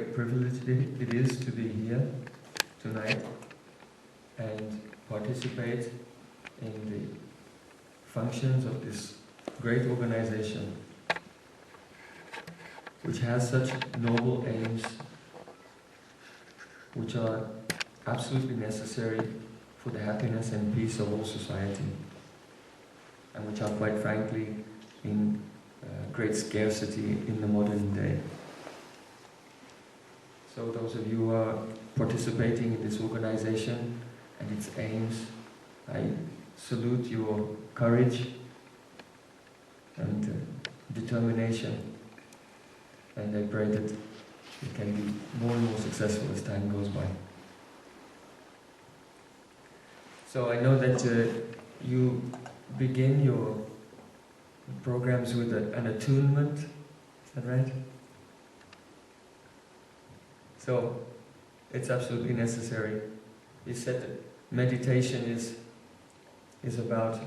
Great privilege it is to be here tonight and participate in the functions of this great organization, which has such noble aims, which are absolutely necessary for the happiness and peace of all society, and which are quite frankly in great scarcity in the modern day. So those of you who are participating in this organization and its aims, I salute your courage and determination, and I pray that it can be more and more successful as time goes by. So I know that you begin your programs with an attunement, is that right? So it's absolutely necessary. You said that meditation is about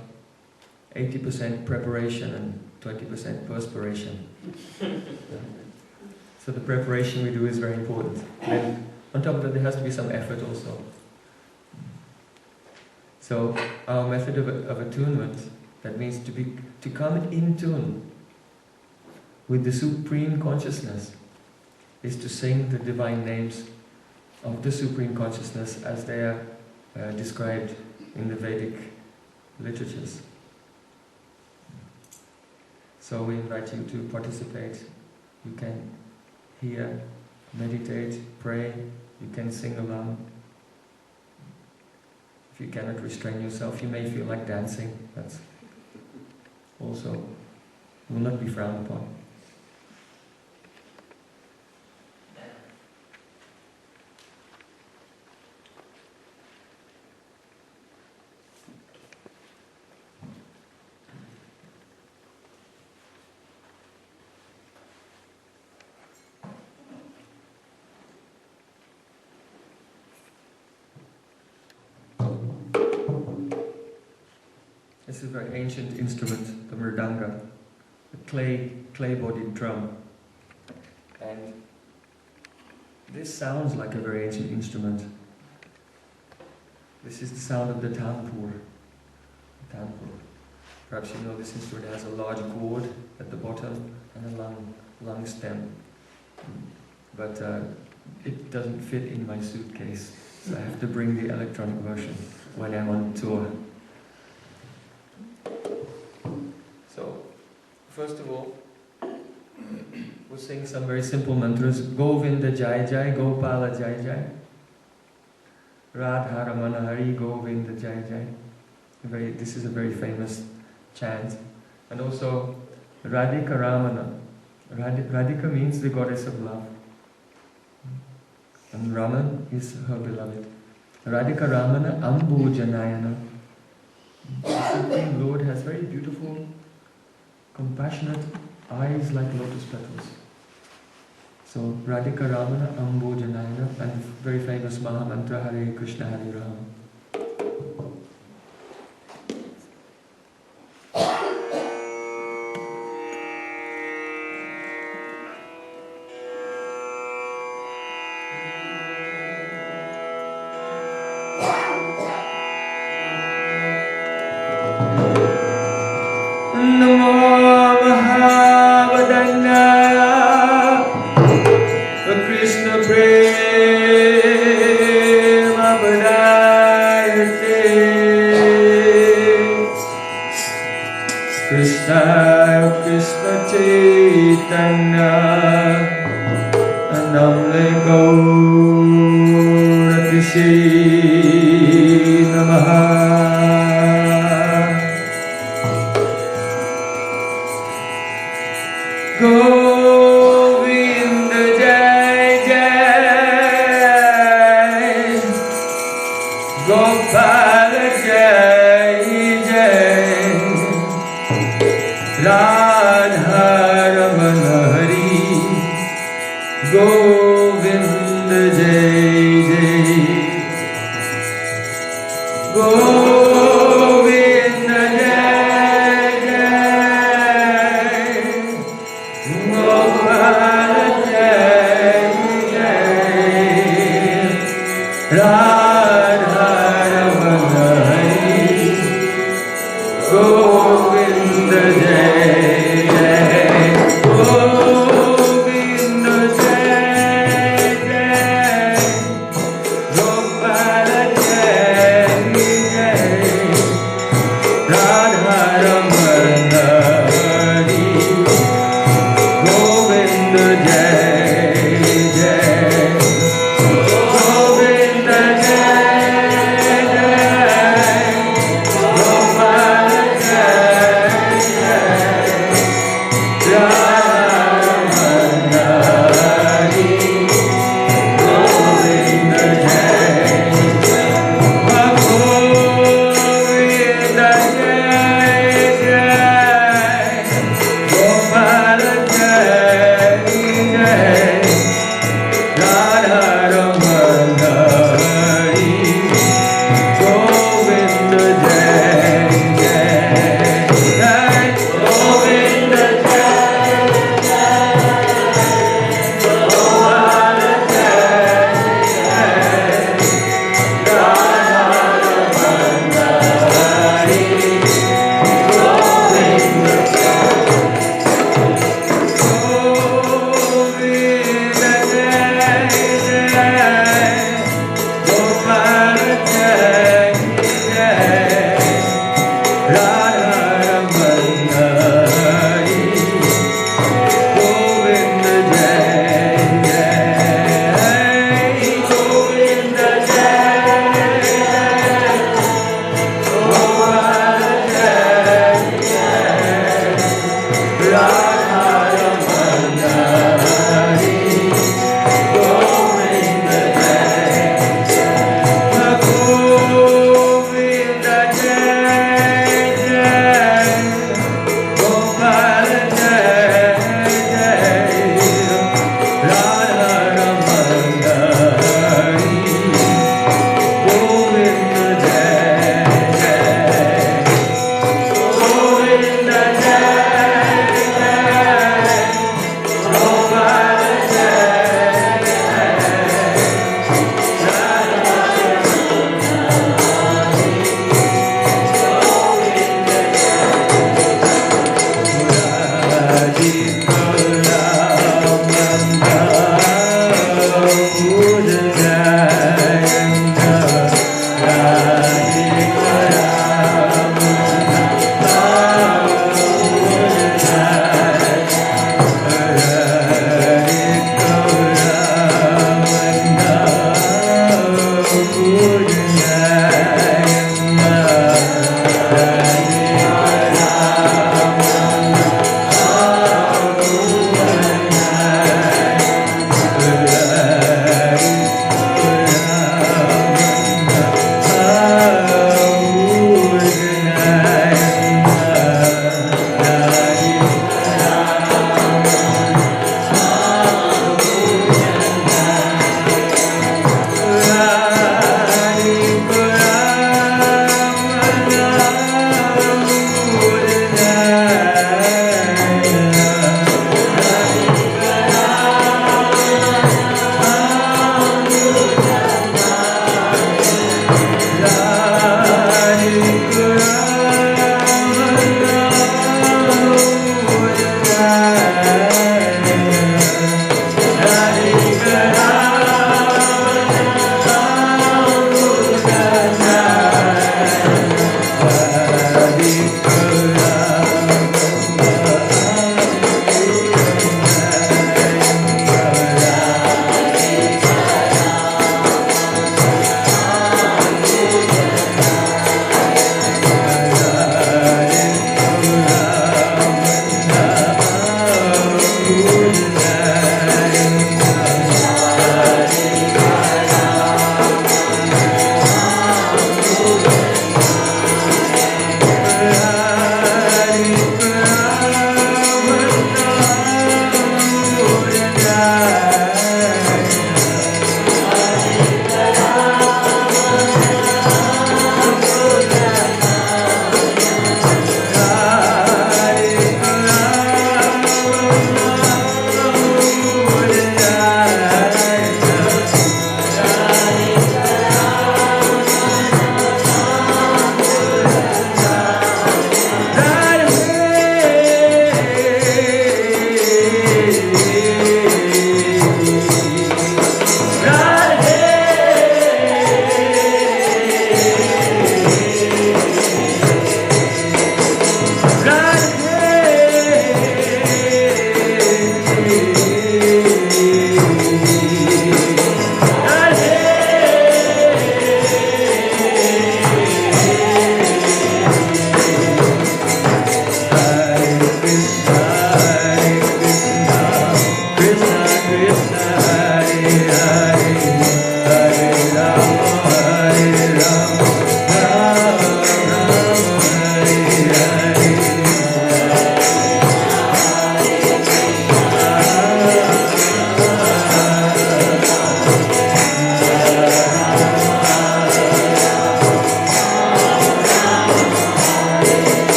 80% preparation and 20% perspiration. So the preparation we do is very important. And on top of that, there has to be some effort also. So our method of attunement, that means to come in tune with the Supreme Consciousness, is to sing the divine names of the Supreme Consciousness as they are described in the Vedic literatures. So we invite you to participate. You can hear, meditate, pray, you can sing along. If you cannot restrain yourself, you may feel like dancing. That's also will not be frowned upon. This is a very ancient instrument, the mridanga, a clay-bodied drum. And this sounds like a very ancient instrument. This is the sound of the tanpur. Perhaps you know this instrument has a large gourd at the bottom and a long stem. But it doesn't fit in my suitcase, so I have to bring the electronic version when I'm on tour. So, first of all, we'll sing some very simple mantras. Govinda Jai Jai, Gopala Jai Jai. Radha Ramana Hari, Govinda Jai Jai. This is a very famous chant. And also, Radhika Ramana. Radhika means the goddess of love. And Raman is her beloved. Radhika Ramana Ambu Janayana. The Supreme Lord has very beautiful, compassionate eyes like lotus petals. So Radhika Ramana Ambu Janayana, and very famous Mahamantra Hare Krishna Hare Rama. Gopala Jai Jai. Radha Ramana Hari Govinda Jai Jai Govinda Jai Jai Gopala Jai Jai Radha Ramana Hari Govinda Jai Jai Govinda Jai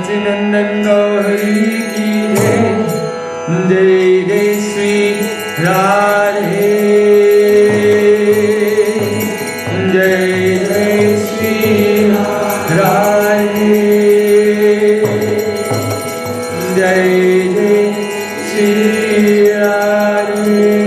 Sacinandan Gauri ki Jai Jai Sri Radhe Jai Jai Sri Radhe Jai Jai Sri Radhe.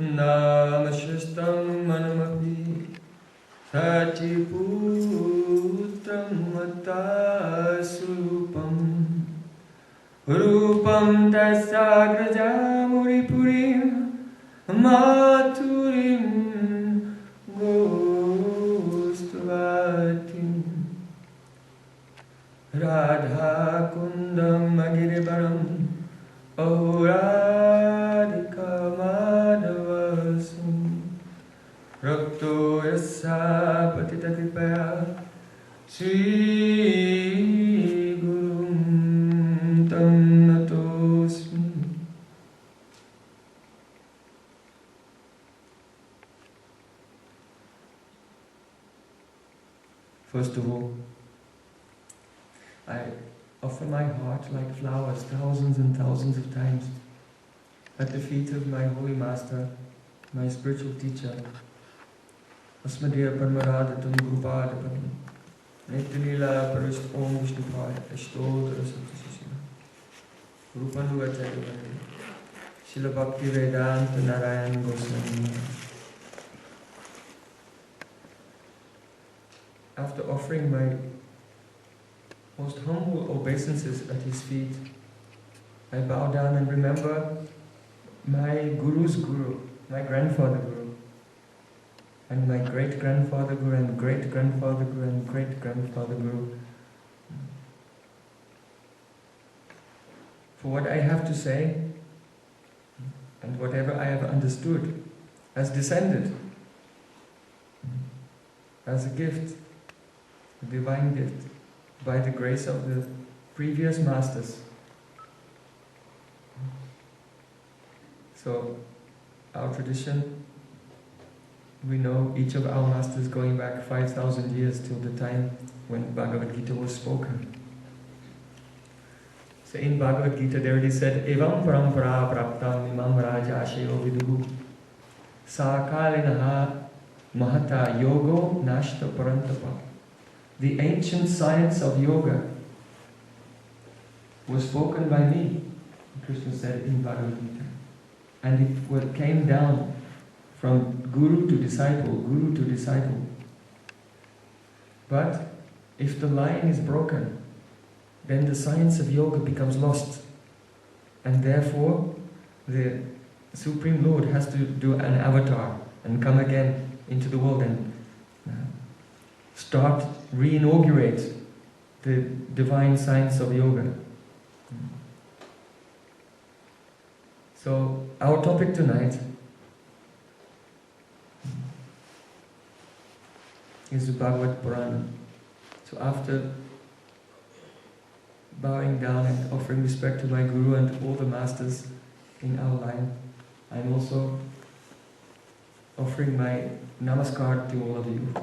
Namashastam manamapi Satiputram matasupam Rupam tasagraja muripurim Maturim gostvatim Radha kundam agiribaram Ahuradika madhavasam Rakto yasa patitatipaya Sri Gurum tam natosmi. First of all, I offer my heart like flowers thousands and thousands of times at the feet of my Holy Master, my spiritual teacher, Asmadeva Parmaradatam Gurupadapam, Nityanila Parist Om Vishnupad, Ashtodara Satsashila, Rupanuvatayavati, Srila Bhakti Vedanta Narayan Goswami. After offering my most humble obeisances at his feet, I bow down and remember my Guru's Guru, my grandfather Guru, and my great-grandfather Guru, and great-grandfather Guru, and great-grandfather Guru. For what I have to say, and whatever I have understood, has descended as a gift, a divine gift, by the grace of the previous masters. So, our tradition, we know each of our masters going back 5,000 years till the time when Bhagavad Gita was spoken. So in Bhagavad Gita there it is said, Evam parampara praptam imam raja ashayo viduhu sakalinaha mahata yogo nashta parantapa. The ancient science of yoga was spoken by me, Krishna said in Bhagavad Gita. And it came down from guru to disciple. But if the line is broken, then the science of yoga becomes lost. And therefore, the Supreme Lord has to do an avatar and come again into the world and reinaugurate the divine science of yoga. So, our topic tonight is the Bhagavata Purana. So after bowing down and offering respect to my Guru and all the masters in our line, I'm also offering my namaskar to all of you.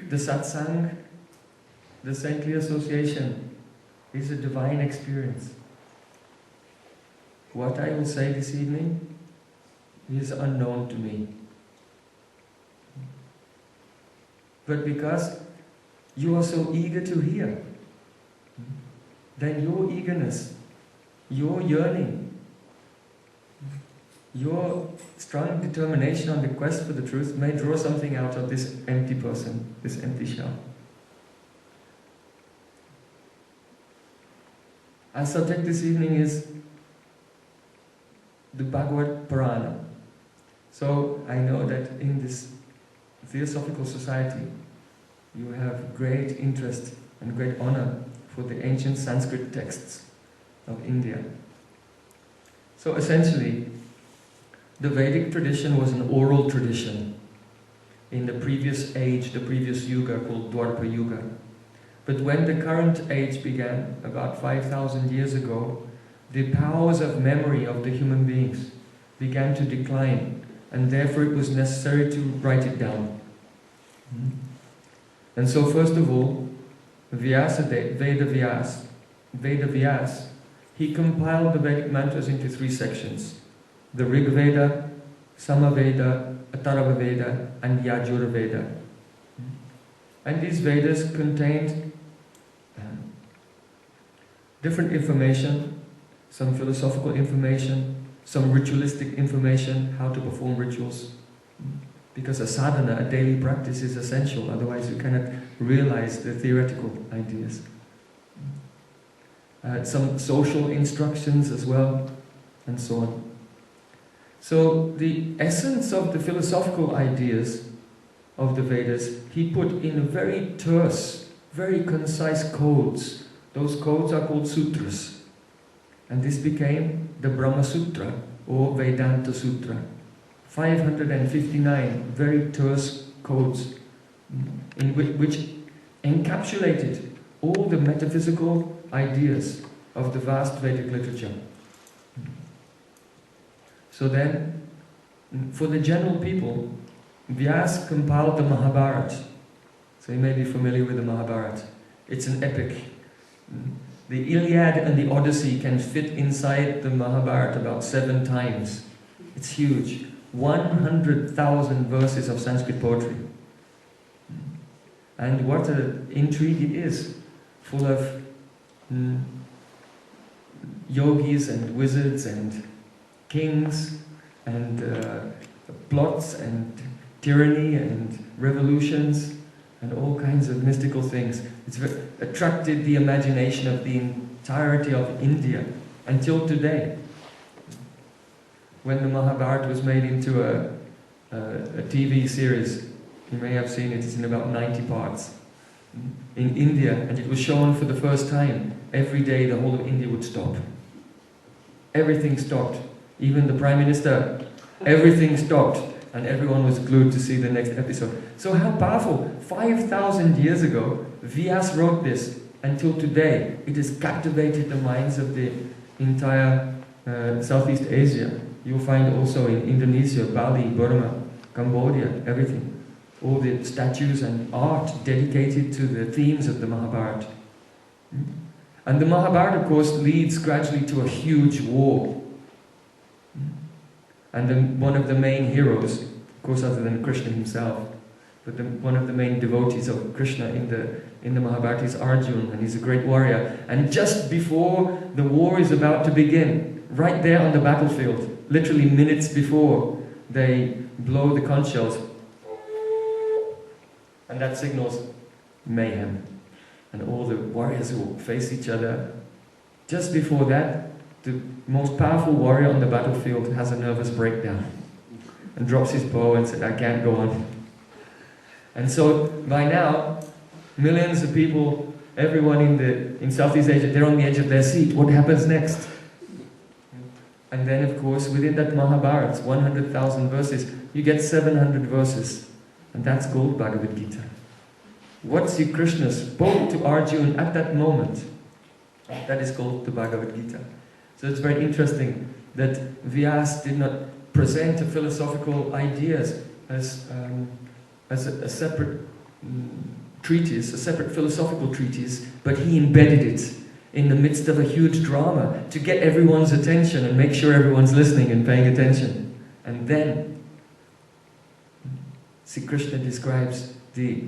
The satsang, the saintly association, is a divine experience. What I will say this evening is unknown to me. But because you are so eager to hear, then your eagerness, your yearning, your strong determination on the quest for the truth may draw something out of this empty person, this empty shell. Our subject this evening is the Bhagavata Purana. So I know that in this Theosophical Society you have great interest and great honor for the ancient Sanskrit texts of India. So essentially, the Vedic tradition was an oral tradition in the previous age, the previous yuga called Dwapara Yuga. But when the current age began, about 5,000 years ago, the powers of memory of the human beings began to decline, and therefore it was necessary to write it down. And so first of all, Vyasa, he compiled the Vedic mantras into 3 sections: the Rig Veda, Samaveda, Atharva Veda, and Yajur Veda. And these Vedas contained different information, some philosophical information, some ritualistic information, how to perform rituals. Because a sadhana, a daily practice, is essential, otherwise you cannot realize the theoretical ideas. Some social instructions as well, and so on. So the essence of the philosophical ideas of the Vedas, he put in very terse, very concise codes. Those codes are called sutras. And this became the Brahma Sutra, or Vedanta Sutra. 559 very terse codes, in which encapsulated all the metaphysical ideas of the vast Vedic literature. So then, for the general people, Vyasa compiled the Mahabharata. So you may be familiar with the Mahabharata. It's an epic. The Iliad and the Odyssey can fit inside the Mahabharata about 7 times. It's huge. 100,000 verses of Sanskrit poetry. And what an intrigue it is, full of yogis and wizards and kings and plots and tyranny and revolutions and all kinds of mystical things. It's attracted the imagination of the entirety of India until today. When the Mahabharata was made into a TV series, you may have seen it, it's in about 90 parts, in India, and it was shown for the first time. Every day the whole of India would stop. Everything stopped. Even the Prime Minister, everything stopped, and everyone was glued to see the next episode. So how powerful! 5,000 years ago, Vyasa wrote this. Until today, it has captivated the minds of the entire Southeast Asia. You'll find also in Indonesia, Bali, Burma, Cambodia, everything. All the statues and art dedicated to the themes of the Mahabharata. And the Mahabharata, of course, leads gradually to a huge war. And one of the main heroes, of course other than Krishna himself, but one of the main devotees of Krishna in the Mahabharata is Arjuna, and he's a great warrior. And just before the war is about to begin, right there on the battlefield, literally minutes before they blow the conch shells, and that signals mayhem. And all the warriors will face each other. Just before that, the most powerful warrior on the battlefield has a nervous breakdown and drops his bow and says, "I can't go on." And so by now, millions of people, everyone in Southeast Asia, they're on the edge of their seat. What happens next? And then, of course, within that Mahabharata, 100,000 verses, you get 700 verses. And that's called Bhagavad Gita. What Sri Krishna spoke to Arjuna at that moment, that is called the Bhagavad Gita. So it's very interesting that Vyasa did not present philosophical ideas as a separate treatise, a separate philosophical treatise, but he embedded it in the midst of a huge drama to get everyone's attention and make sure everyone's listening and paying attention. And then Sri Krishna describes the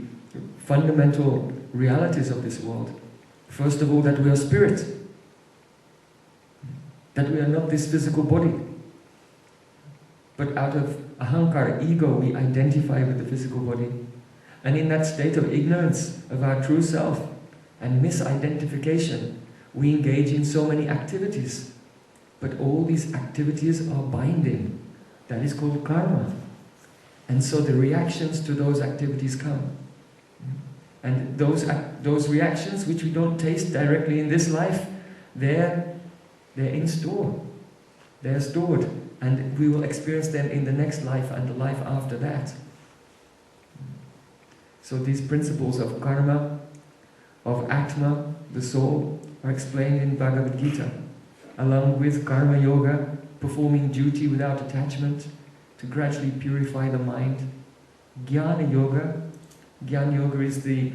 fundamental realities of this world. First of all, that we are spirit, that we are not this physical body. But out of ahankara, ego, we identify with the physical body. And in that state of ignorance of our true self and misidentification, we engage in so many activities. But all these activities are binding. That is called karma. And so the reactions to those activities come. And those reactions which we don't taste directly in this life, they're in store. They're stored. And we will experience them in the next life and the life after that. So these principles of karma, of atma, the soul, are explained in Bhagavad Gita, along with karma yoga, performing duty without attachment to gradually purify the mind. Jnana yoga. Jnana yoga is the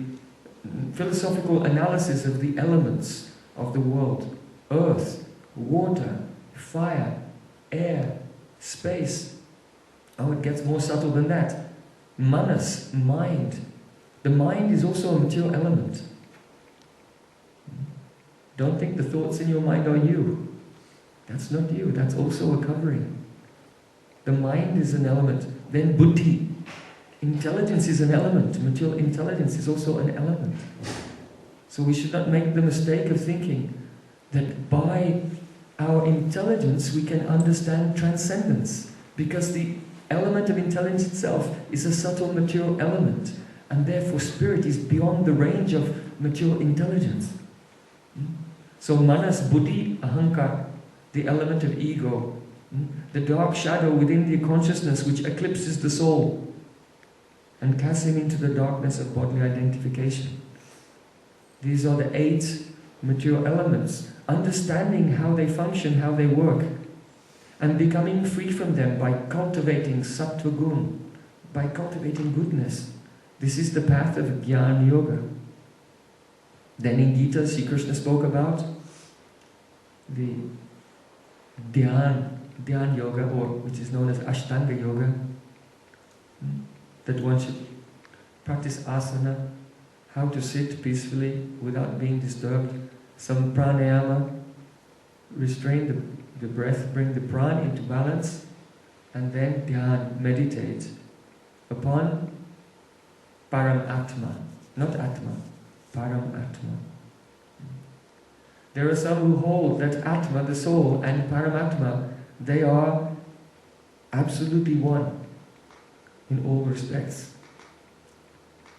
philosophical analysis of the elements of the world. Earth, water, fire, air, space. Oh, it gets more subtle than that. Manas, mind. The mind is also a material element. Don't think the thoughts in your mind are you. That's not you, that's also a covering. The mind is an element. Then buddhi. Intelligence is an element. Material intelligence is also an element. So we should not make the mistake of thinking that by our intelligence we can understand transcendence, because the element of intelligence itself is a subtle material element, and therefore spirit is beyond the range of material intelligence. So manas, buddhi, ahankara, the element of ego, the dark shadow within the consciousness which eclipses the soul and casts him into the darkness of bodily identification. These are the 8 material elements. Understanding how they function, how they work, and becoming free from them by cultivating sattva gun, by cultivating goodness. This is the path of Jnana Yoga. Then in Gita, Sri Krishna spoke about the Dhyan Yoga, or which is known as Ashtanga Yoga, that one should practice asana, how to sit peacefully without being disturbed. Some pranayama, restrain the breath, bring the prana into balance, and then dhyan, meditate upon param atma, not atma, param atma. There are some who hold that atma, the soul, and paramatma, they are absolutely one in all respects.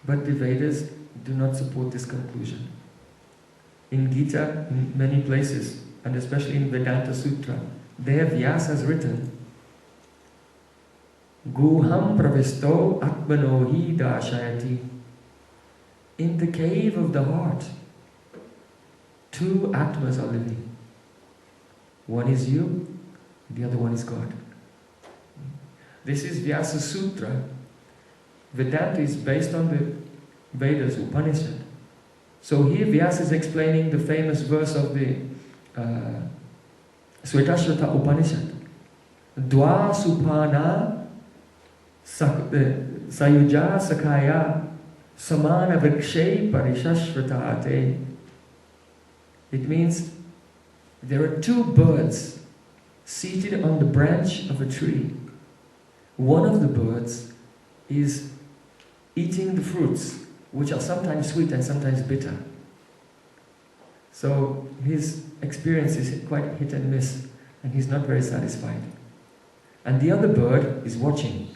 But the Vedas do not support this conclusion. In Gita, in many places, and especially in Vedanta Sutra, there Vyasa has written, Guham pravisto atmanohi dashayati. In the cave of the heart, 2 atmas are living. One is you, the other one is God. This is Vyasa Sutra. Vedanta is based on the Vedas, Upanishad. So here Vyasa is explaining the famous verse of the Svetashvata Upanishad. Dwa supana sayuja sakaya samana vrikshe parishashvata ate. It means there are 2 birds seated on the branch of a tree. One of the birds is eating the fruits, which are sometimes sweet and sometimes bitter. So his experience is quite hit and miss, and he's not very satisfied. And the other bird is watching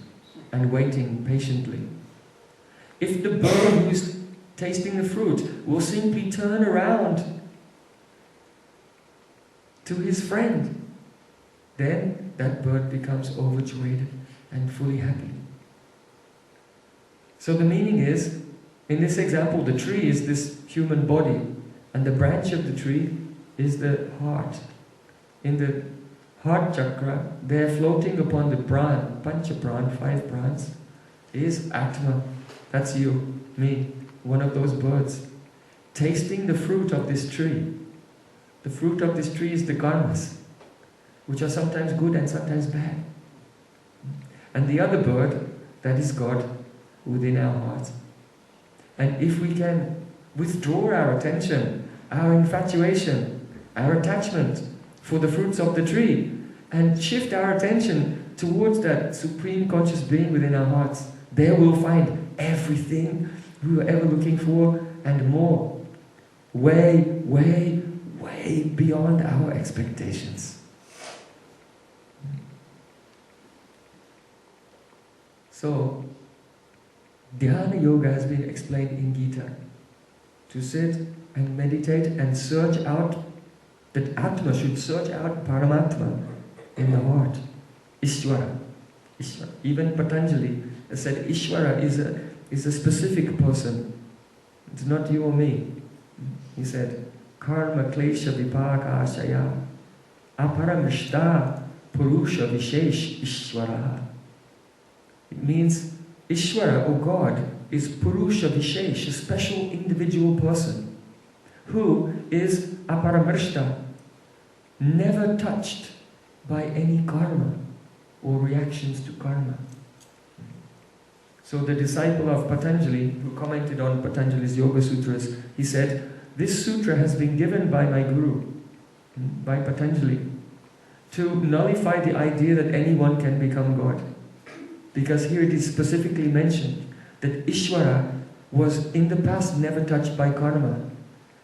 and waiting patiently. If the bird who is tasting the fruit will simply turn around to his friend, then that bird becomes overjoyed and fully happy. So the meaning is, in this example, the tree is this human body, and the branch of the tree is the heart. In the heart chakra, there floating upon the pran, pancha pran, 5 prans, is Atma. That's you, me, one of those birds, tasting the fruit of this tree. The fruit of this tree is the karmas, which are sometimes good and sometimes bad. And the other bird, that is God within our heart. And if we can withdraw our attention, our infatuation, our attachment for the fruits of the tree, and shift our attention towards that supreme conscious being within our hearts, there we'll find everything we were ever looking for and more. Way, way, way beyond our expectations. So, Dhyana Yoga has been explained in Gita. To sit and meditate and search out, that Atma should search out Paramatma in the heart. Ishvara. Ishvara. Even Patanjali said Ishvara is a specific person. It's not you or me. He said, Karma klesha vipaka ashaya aparamishta purusha vishesh ishvara. It means Ishvara, or God, is Purusha Vishesh, a special individual person, who is aparamrishta, never touched by any karma or reactions to karma. So the disciple of Patanjali, who commented on Patanjali's Yoga Sutras, he said, this sutra has been given by my guru, by Patanjali, to nullify the idea that anyone can become God. Because here it is specifically mentioned that Ishvara was in the past never touched by karma.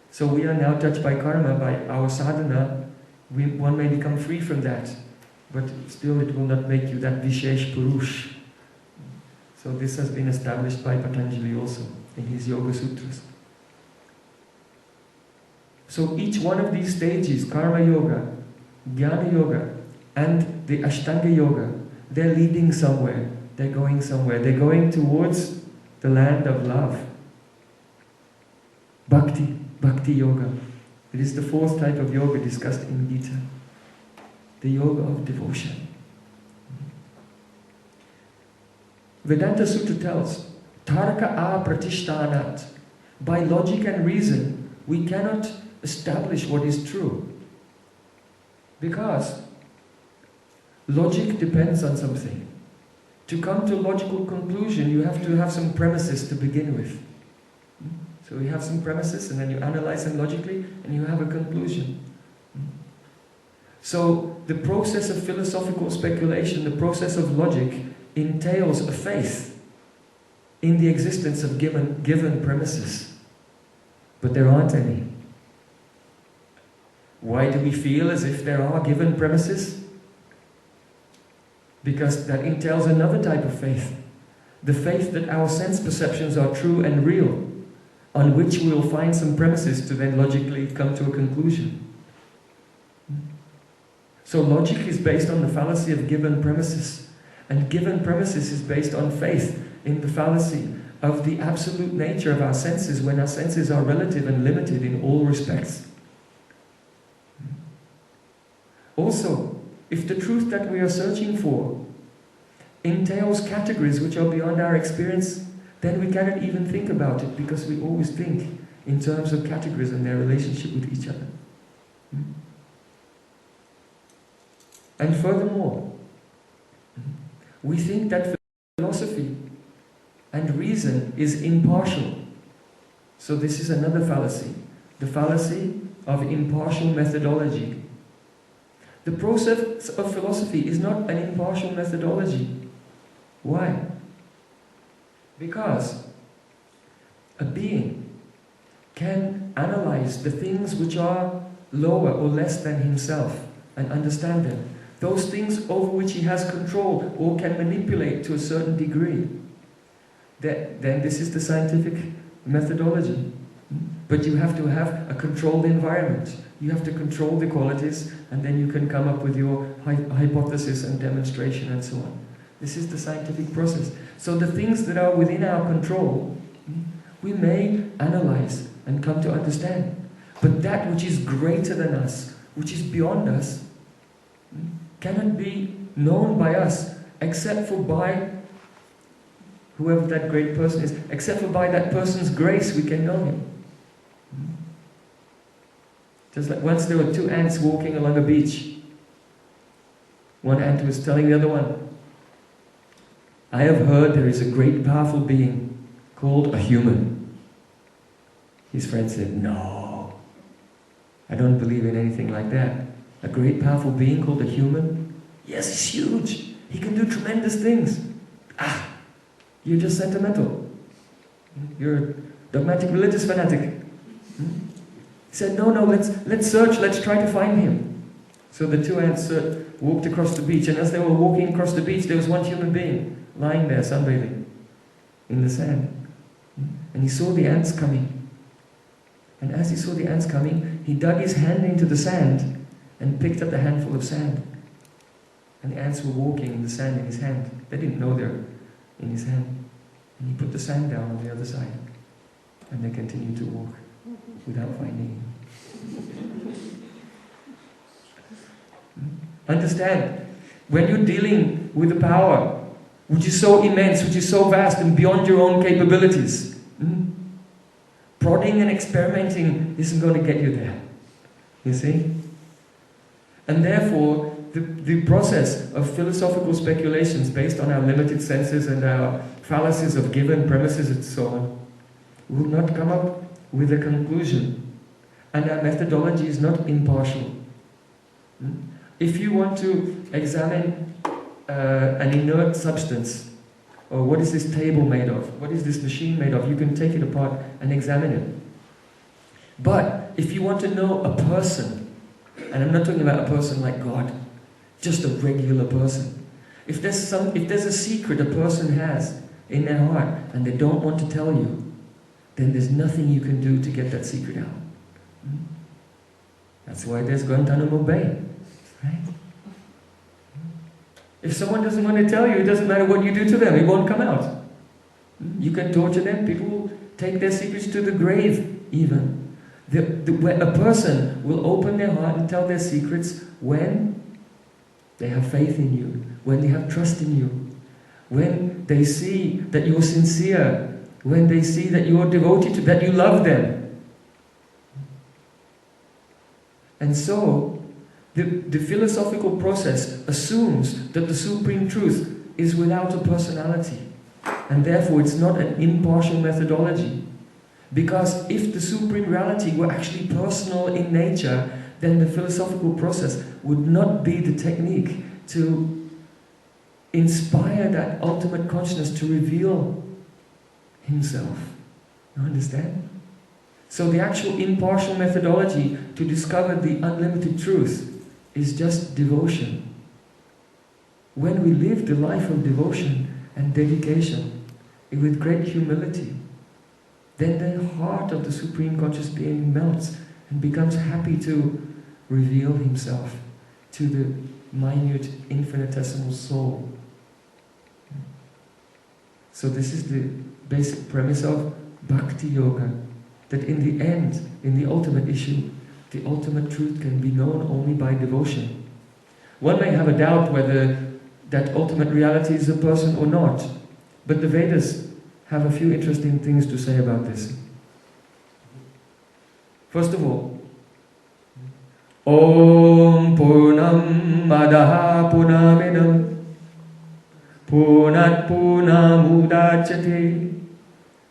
So we are now touched by karma by our sadhana. One may become free from that, but still it will not make you that Vishesh Purush. So this has been established by Patanjali also in his Yoga Sutras. So each one of these stages, Karma Yoga, Jnana Yoga, and the Ashtanga Yoga, they're leading somewhere. They're going somewhere. They're going towards the land of love. Bhakti Yoga. It is the fourth type of yoga discussed in Gita. The yoga of devotion. Vedanta Sutra tells, Tarka a pratishtanat. By logic and reason, we cannot establish what is true. Because logic depends on something. To come to a logical conclusion, you have to have some premises to begin with. So you have some premises, and then you analyze them logically, and you have a conclusion. So the process of philosophical speculation, the process of logic, entails a faith in the existence of given premises. But there aren't any. Why do we feel as if there are given premises? Because that entails another type of faith. The faith that our sense perceptions are true and real, on which we will find some premises to then logically come to a conclusion. So logic is based on the fallacy of given premises. And given premises is based on faith in the fallacy of the absolute nature of our senses, when our senses are relative and limited in all respects. Also, if the truth that we are searching for entails categories which are beyond our experience, then we cannot even think about it, because we always think in terms of categories and their relationship with each other. And furthermore, we think that philosophy and reason is impartial. So this is another fallacy, the fallacy of impartial methodology. The process of philosophy is not an impartial methodology. Why? Because a being can analyze the things which are lower or less than himself and understand them. Those things over which he has control or can manipulate to a certain degree. Then this is the scientific methodology. But you have to have a controlled environment. You have to control the qualities, and then you can come up with your hypothesis and demonstration and so on. This is the scientific process. So the things that are within our control, we may analyze and come to understand. But that which is greater than us, which is beyond us, cannot be known by us except for by whoever that great person is, except for by that person's grace we can know him. Just like once there were two ants walking along a beach. One ant was telling the other one, I have heard there is a great powerful being called a human. His friend said, no, I don't believe in anything like that. A great powerful being called a human? Yes, he's huge. He can do tremendous things. Ah, you're just sentimental. You're a dogmatic religious fanatic. He said, no, let's search, let's try to find him. So the two ants walked across the beach, and as they were walking across the beach, there was one human being lying there sunbathing in the sand. And he saw the ants coming. And as he saw the ants coming, he dug his hand into the sand and picked up a handful of sand. And the ants were walking in the sand in his hand. They didn't know they were in his hand. And he put the sand down on the other side. And they continued to walk without finding him. Understand, when you're dealing with a power which is so immense, which is so vast and beyond your own capabilities, prodding and experimenting isn't going to get you there. You see? And therefore, the process of philosophical speculations based on our limited senses and our fallacies of given premises and so on will not come up with a conclusion. And our methodology is not impartial. If you want to examine an inert substance, or what is this table made of, what is this machine made of, you can take it apart and examine it. But if you want to know a person, and I'm not talking about a person like God, just a regular person. If there's a secret a person has in their heart and they don't want to tell you, then there's nothing you can do to get that secret out. That's why there's Guantanamo Bay, right? If someone doesn't want to tell you, it doesn't matter what you do to them, it won't come out. You can torture them, people will take their secrets to the grave even. Where a person will open their heart and tell their secrets when they have faith in you, when they have trust in you, when they see that you're sincere, when they see that you're devoted to, that you love them. And so, the philosophical process assumes that the supreme truth is without a personality, and therefore it's not an impartial methodology. Because if the supreme reality were actually personal in nature, then the philosophical process would not be the technique to inspire that ultimate consciousness to reveal himself. You understand? So the actual impartial methodology to discover the unlimited truth is just devotion. When we live the life of devotion and dedication with great humility, then the heart of the Supreme Conscious Being melts and becomes happy to reveal himself to the minute, infinitesimal soul. So this is the basic premise of Bhakti Yoga, that in the end, in the ultimate issue, the ultimate truth can be known only by devotion. One may have a doubt whether that ultimate reality is a person or not, but the Vedas have a few interesting things to say about this. First of all, Om Purnam Madaha Purnamidam Purnat Purnamudachyate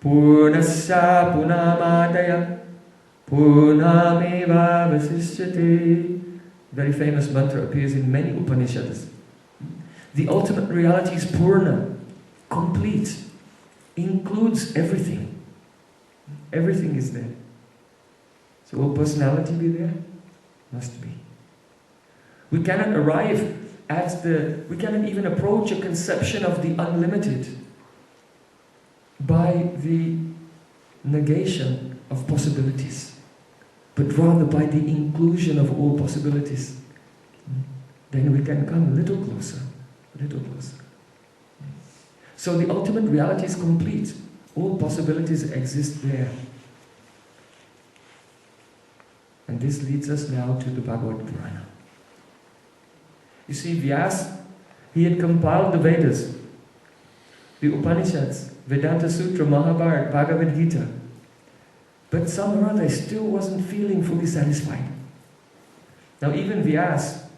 Purnasya Purnamadaya Purnameva Vasishyate. Very famous mantra appears in many Upanishads. The ultimate reality is Purna, complete, includes everything. Everything is there. So will personality be there? Must be. We cannot arrive at we cannot even approach a conception of the unlimited by the negation of possibilities, but rather by the inclusion of all possibilities. Then we can come a little closer, a little closer. So the ultimate reality is complete. All possibilities exist there. And this leads us now to the Bhagavata Purana. You see, Vyasa, he had compiled the Vedas, the Upanishads, Vedanta Sutra, Mahabharata, Bhagavad Gita. But somehow or other, still wasn't feeling fully satisfied. Now even Vyasa,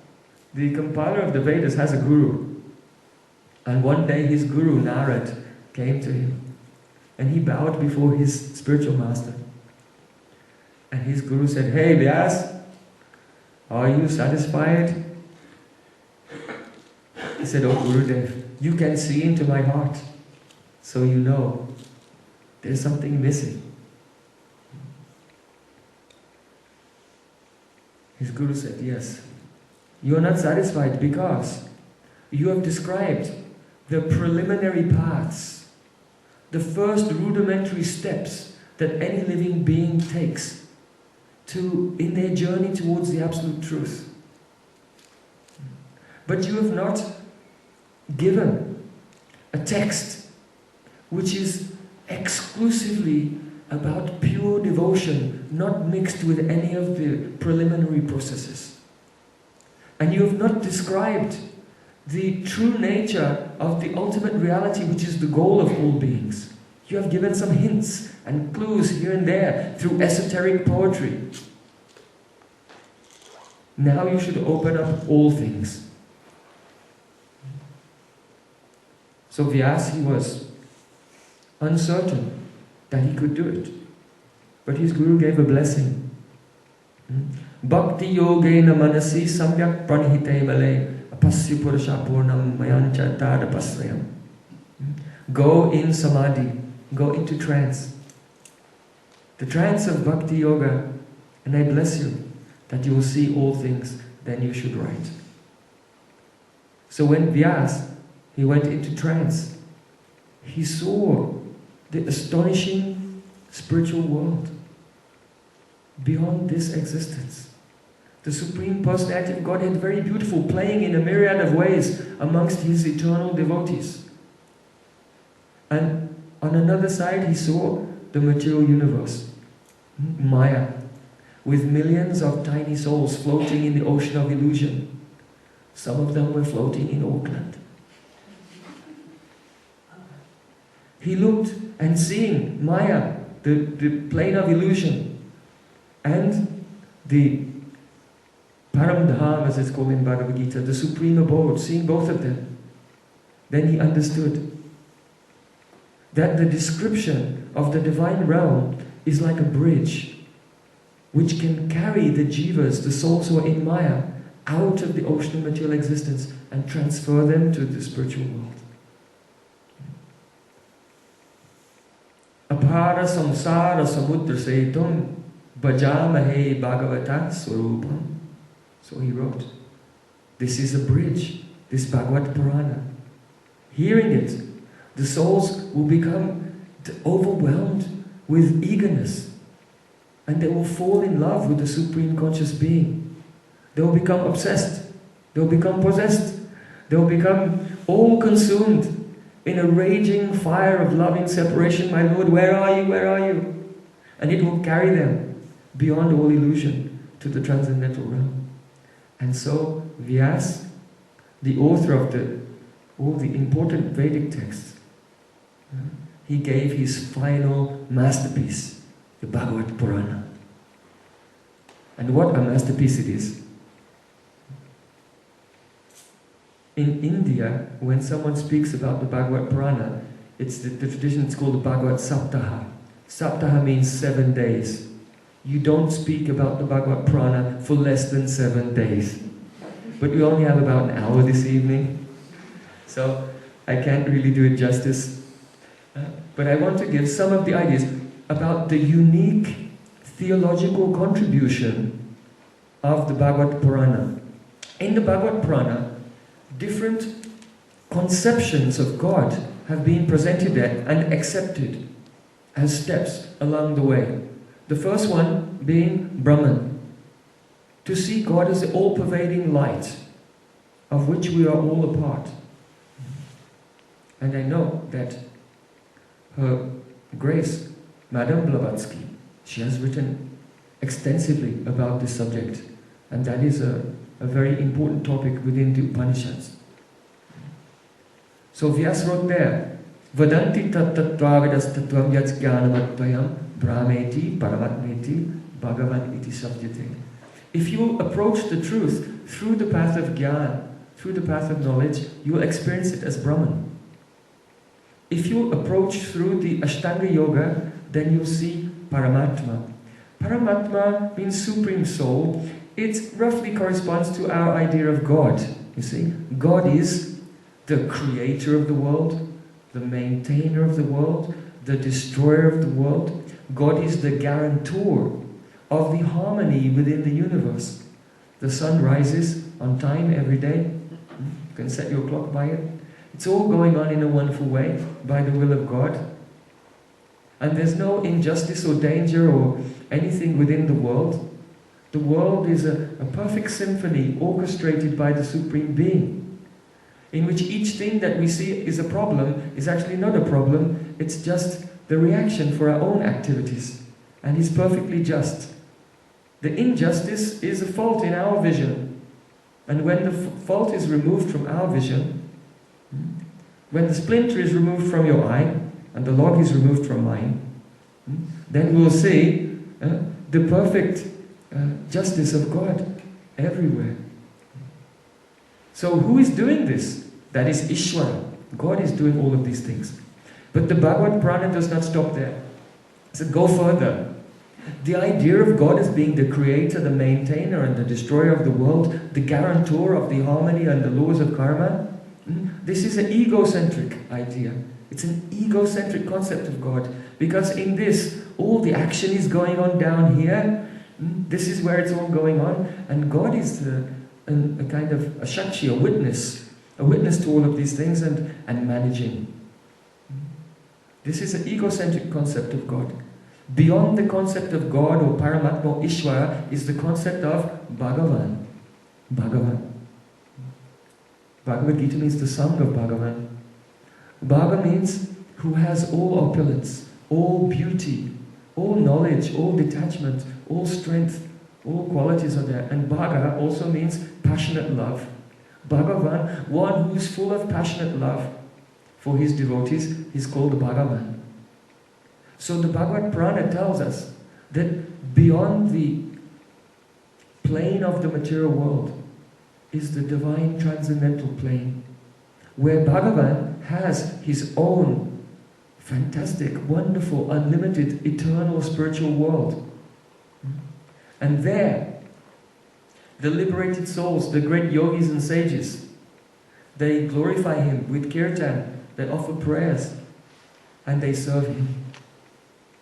the compiler of the Vedas, has a guru. And one day his guru, Narad, came to him and he bowed before his spiritual master. And his guru said, "Hey Vyas, are you satisfied?" He said, "Oh Gurudev, you can see into my heart, so you know there's something missing." His guru said, "Yes, you are not satisfied because you have described the preliminary paths, the first rudimentary steps that any living being takes in their journey towards the absolute truth. But you have not given a text which is exclusively about pure devotion, not mixed with any of the preliminary processes. And you have not described the true nature of the ultimate reality, which is the goal of all beings. You have given some hints and clues here and there through esoteric poetry. Now you should open up all things." So Vyas, he was uncertain that he could do it. But his guru gave a blessing. Bhakti yogena manasi samyak pranihite male apasya purusha purnam mayancha tadapasrayam. Go in samadhi, go into trance. The trance of bhakti yoga, and I bless you that you will see all things, then you should write. So when Vyas, he went into trance, he saw the astonishing spiritual world beyond this existence. The Supreme Personality of Godhead, very beautiful, playing in a myriad of ways amongst his eternal devotees. And on another side, he saw the material universe, Maya, with millions of tiny souls floating in the ocean of illusion. Some of them were floating in Auckland. He looked and seeing Maya, the plane of illusion, and the Paramdham, as it's called in Bhagavad Gita, the supreme abode, seeing both of them. Then he understood that the description of the divine realm is like a bridge which can carry the jivas, the souls who are in Maya, out of the ocean of material existence and transfer them to the spiritual world. Apara samsara samudra setum bhajamahe bhagavata swarupam. So he wrote, this is a bridge, this Bhagavata Purana. Hearing it, the souls will become overwhelmed with eagerness, and they will fall in love with the Supreme Conscious Being. They will become obsessed, they will become possessed, they will become all consumed in a raging fire of loving separation. My Lord, where are you? Where are you? And it will carry them beyond all illusion to the transcendental realm. And so Vyas, the author of all the important Vedic texts, he gave his final masterpiece, the Bhagavata Purana. And what a masterpiece it is. In India, when someone speaks about the Bhagavata Purana, it's the tradition, it's called the Bhagavad Saptaha. Saptaha means 7 days. You don't speak about the Bhagavata Purana for less than 7 days. But we only have about an hour this evening, so I can't really do it justice. But I want to give some of the ideas about the unique theological contribution of the Bhagavata Purana. In the Bhagavata Purana, different conceptions of God have been presented there and accepted as steps along the way. The first one being Brahman, to see God as the all-pervading light of which we are all a part. And I know that Her Grace, Madame Blavatsky, she has written extensively about this subject, and that is a very important topic within the Upanishads. So Vyas wrote there, Vadanti tattvavidas tattvam yats jnanamadvayam brahmeti paramatmeti bhagavan iti sabdyate. If you approach the truth through the path of jnana, through the path of knowledge, you will experience it as Brahman. If you approach through the Ashtanga Yoga, then you'll see Paramatma. Paramatma means Supreme Soul. It roughly corresponds to our idea of God. You see, God is the creator of the world, the maintainer of the world, the destroyer of the world. God is the guarantor of the harmony within the universe. The sun rises on time every day. You can set your clock by it. It's all going on in a wonderful way by the will of God. And there's no injustice or danger or anything within the world. The world is a perfect symphony orchestrated by the Supreme Being, in which each thing that we see is a problem is actually not a problem, it's just the reaction for our own activities. And He's perfectly just. The injustice is a fault in our vision. And when the fault is removed from our vision, when the splinter is removed from your eye, and the log is removed from mine, then we'll see the perfect justice of God everywhere. So who is doing this? That is Ishvara. God is doing all of these things. But the Bhagavata Purana does not stop there. So go further. The idea of God as being the creator, the maintainer and the destroyer of the world, the guarantor of the harmony and the laws of karma, this is an egocentric idea. It's an egocentric concept of God. Because in this, all the action is going on down here. This is where it's all going on. And God is a kind of a shakshi, a witness to all of these things and managing. This is an egocentric concept of God. Beyond the concept of God or Paramatma or Ishvara is the concept of Bhagavan. Bhagavan. Bhagavad Gita means the song of Bhagavan. Bhaga means who has all opulence, all beauty, all knowledge, all detachment, all strength, all qualities are there. And Bhaga also means passionate love. Bhagavan, one who is full of passionate love for his devotees, is called Bhagavan. So the Bhagavata Purana tells us that beyond the plane of the material world is the divine transcendental plane, where Bhagavan has his own fantastic, wonderful, unlimited, eternal spiritual world. And there, the liberated souls, the great yogis and sages, they glorify Him with kirtan, they offer prayers, and they serve Him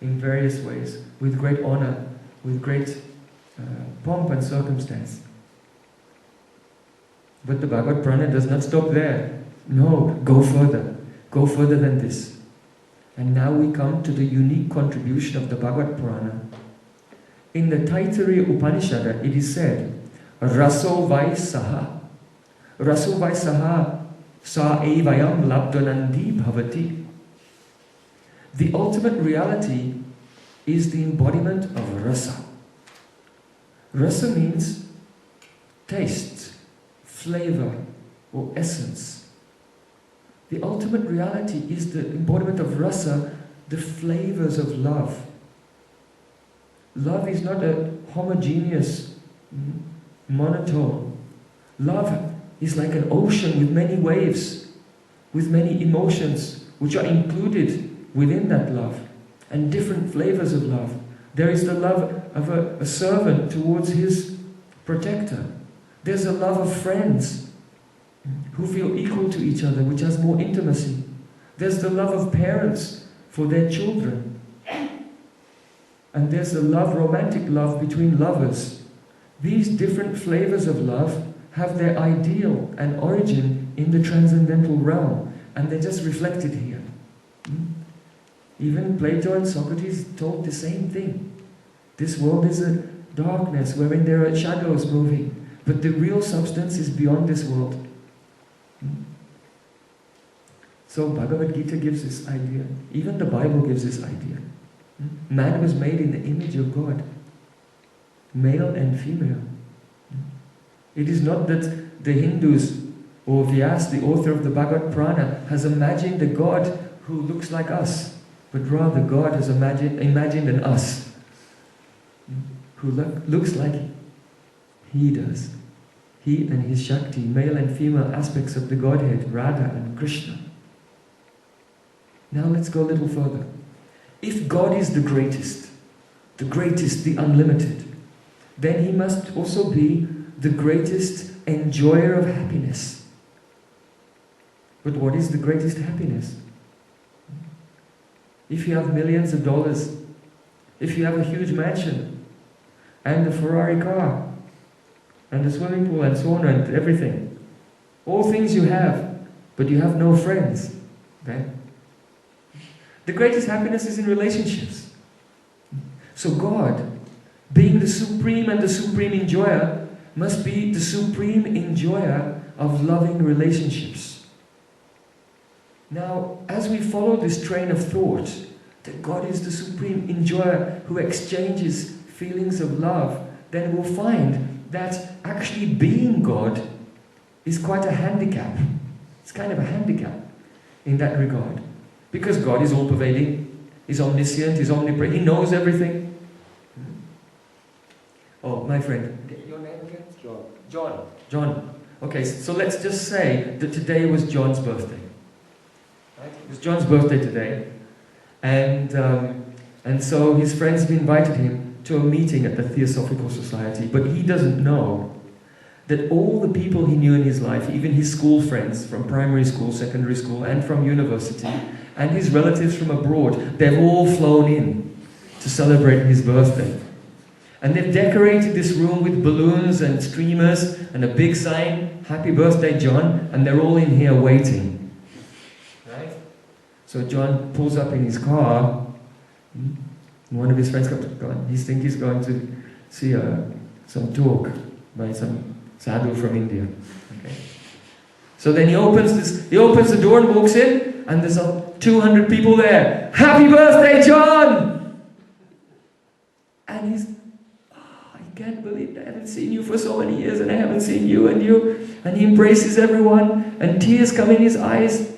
in various ways, with great honor, with great pomp and circumstance. But the Bhagavata Purana does not stop there. No, go further than this. And now we come to the unique contribution of the Bhagavata Purana. In the Taittiriya Upanishad, it is said, Raso vai saha. Raso vai saha sa evayam labdhanandi bhavati. The ultimate reality is the embodiment of rasa. Rasa means taste, flavor, or essence. The ultimate reality is the embodiment of rasa, the flavors of love. Love is not a homogeneous, monotone. Love is like an ocean with many waves, with many emotions, which are included within that love, and different flavors of love. There is the love of a servant towards his protector. There's a love of friends who feel equal to each other, which has more intimacy. There's the love of parents for their children. And there's the love, romantic love between lovers. These different flavors of love have their ideal and origin in the transcendental realm, and they're just reflected here. Even Plato and Socrates told the same thing. This world is a darkness wherein there are shadows moving, but the real substance is beyond this world. So Bhagavad Gita gives this idea. Even the Bible gives this idea. Man was made in the image of God, male and female. It is not that the Hindus or Vyas, the author of the Bhagavata Purana, has imagined a God who looks like us, but rather God has imagined an us who looks like He does. he and his Shakti, male and female aspects of the Godhead, Radha and Krishna. Now let's go a little further. If God is the greatest, the unlimited, then he must also be the greatest enjoyer of happiness. But what is the greatest happiness? If you have millions of dollars, if you have a huge mansion, and a Ferrari car, and a swimming pool, and sauna, and everything, all things you have, but you have no friends, okay? The greatest happiness is in relationships. So God, being the supreme and the supreme enjoyer, must be the supreme enjoyer of loving relationships. Now, as we follow this train of thought, that God is the supreme enjoyer who exchanges feelings of love, then we'll find that actually being God is quite a handicap. It's kind of a handicap in that regard. Because God is all-pervading, He's omniscient, He's omnipresent, He knows everything. Oh, my friend, your name again? John. Okay, so let's just say that today was John's birthday. Right? It was John's birthday today. And so his friends have invited him to a meeting at the Theosophical Society, but he doesn't know that all the people he knew in his life, even his school friends from primary school, secondary school, and from university, and his relatives from abroad, they've all flown in to celebrate his birthday. And they've decorated this room with balloons and streamers and a big sign, "Happy birthday, John," and they're all in here waiting. Right? So John pulls up in his car, and one of his friends comes, he thinks he's going to see some talk by some sadhu from India. Okay. So then he opens the door and walks in, and there's 200 people there. "Happy birthday, John!" And he's, "I can't believe I haven't seen you for so many years, and I haven't seen you. And he embraces everyone, and tears come in his eyes,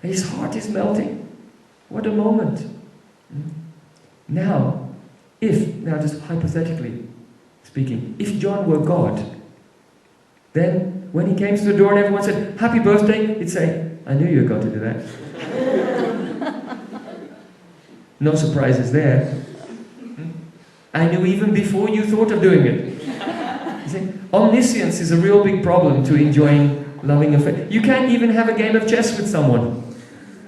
and his heart is melting. What a moment. Now just hypothetically speaking, if John were God, then when he came to the door and everyone said, "Happy birthday," he'd say, "I knew you were going to do that." No surprises there. "I knew even before you thought of doing it." You see, omniscience is a real big problem to enjoying loving affection. You can't even have a game of chess with someone.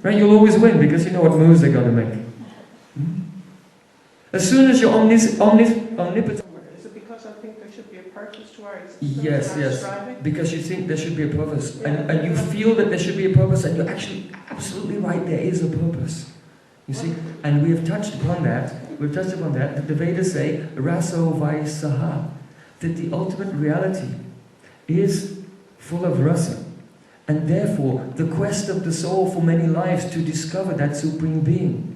Right? You'll always win because you know what moves they're going to make. As soon as you're omnipotent... Is it because I think there should be a purpose to our existence? Yes. Because you think there should be a purpose. And you feel that there should be a purpose, and you're actually absolutely right, there is a purpose. You see? And we have touched upon that. That the Vedas say, "Raso Vaisaha," that the ultimate reality is full of rasa. And therefore, the quest of the soul for many lives to discover that Supreme Being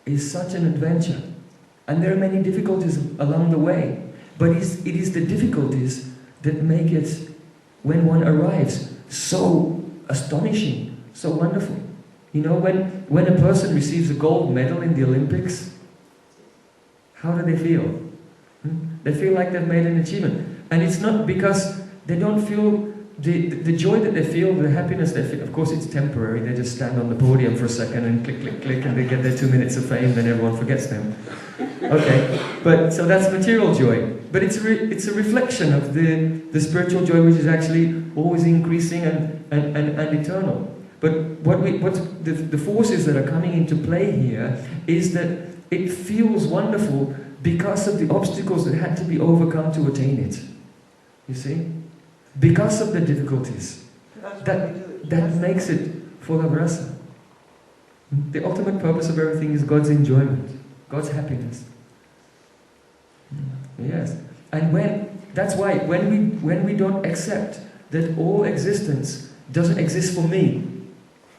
is such an adventure. And there are many difficulties along the way. But it is the difficulties that make it, when one arrives, so astonishing, so wonderful. You know, when a person receives a gold medal in the Olympics, how do they feel? They feel like they've made an achievement. And it's not because they don't feel the joy that they feel, the happiness they feel. Of course, it's temporary. They just stand on the podium for a second and click, click, click, and they get their 2 minutes of fame, then everyone forgets them. Okay, but so that's material joy. But it's a reflection of the spiritual joy, which is actually always increasing and eternal. But what the forces that are coming into play here is that it feels wonderful because of the obstacles that had to be overcome to attain it. You see? Because of the difficulties. That makes it full of rasa. The ultimate purpose of everything is God's enjoyment, God's happiness. Yes. And that's why when we don't accept that all existence doesn't exist for me,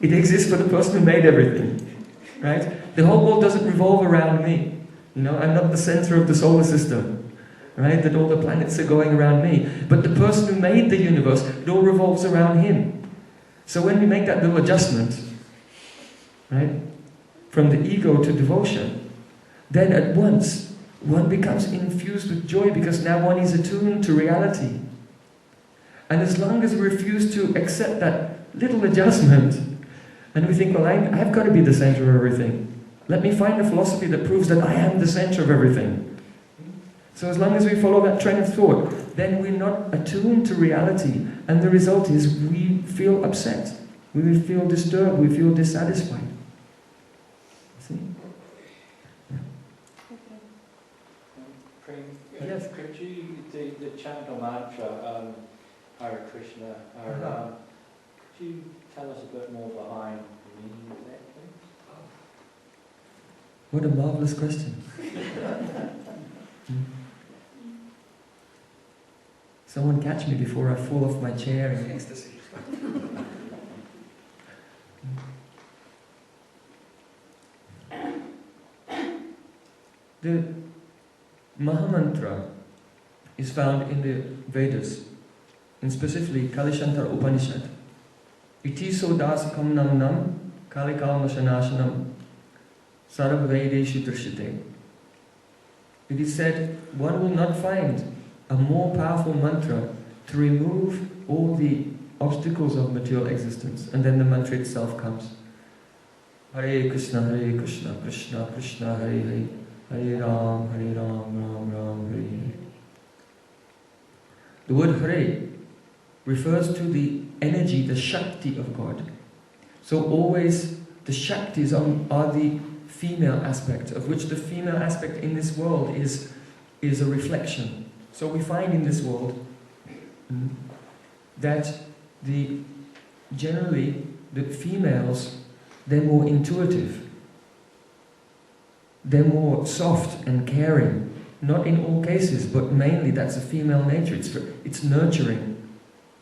it exists for the person who made everything. Right? The whole world doesn't revolve around me. You know, I'm not the center of the solar system. Right? That all the planets are going around me. But the person who made the universe, it all revolves around him. So when we make that little adjustment, right, from the ego to devotion, then at once one becomes infused with joy because now one is attuned to reality. And as long as we refuse to accept that little adjustment, and we think, well, I've got to be the center of everything. Let me find a philosophy that proves that I am the center of everything. So as long as we follow that train of thought, then we're not attuned to reality, and the result is we feel upset, we feel disturbed, we feel dissatisfied. See? Prem, Yes. could you, the chant or mantra, Hare Krishna, Hare Ram, could you tell us a bit more behind the meaning of that, please? What a marvelous question. Someone catch me before I fall off my chair in ecstasy. The Mahamantra is found in the Vedas, and specifically Kalishantara Upanishad. Iti sodasakam nam nam kalikal nashanashanam sarva vedeshu drishite. It is said, one will not find a more powerful mantra to remove all the obstacles of material existence. And then the mantra itself comes. Hare Krishna, Krishna Krishna, Hare Hare, Hare Ram, Ram Ram, Hare Hare. The word Hare refers to the energy, the Shakti of God. So always the Shaktis are the female aspect, of which the female aspect in this world is a reflection. So we find in this world that generally the females, they're more intuitive, they're more soft and caring. Not in all cases, but mainly that's a female nature. It's nurturing.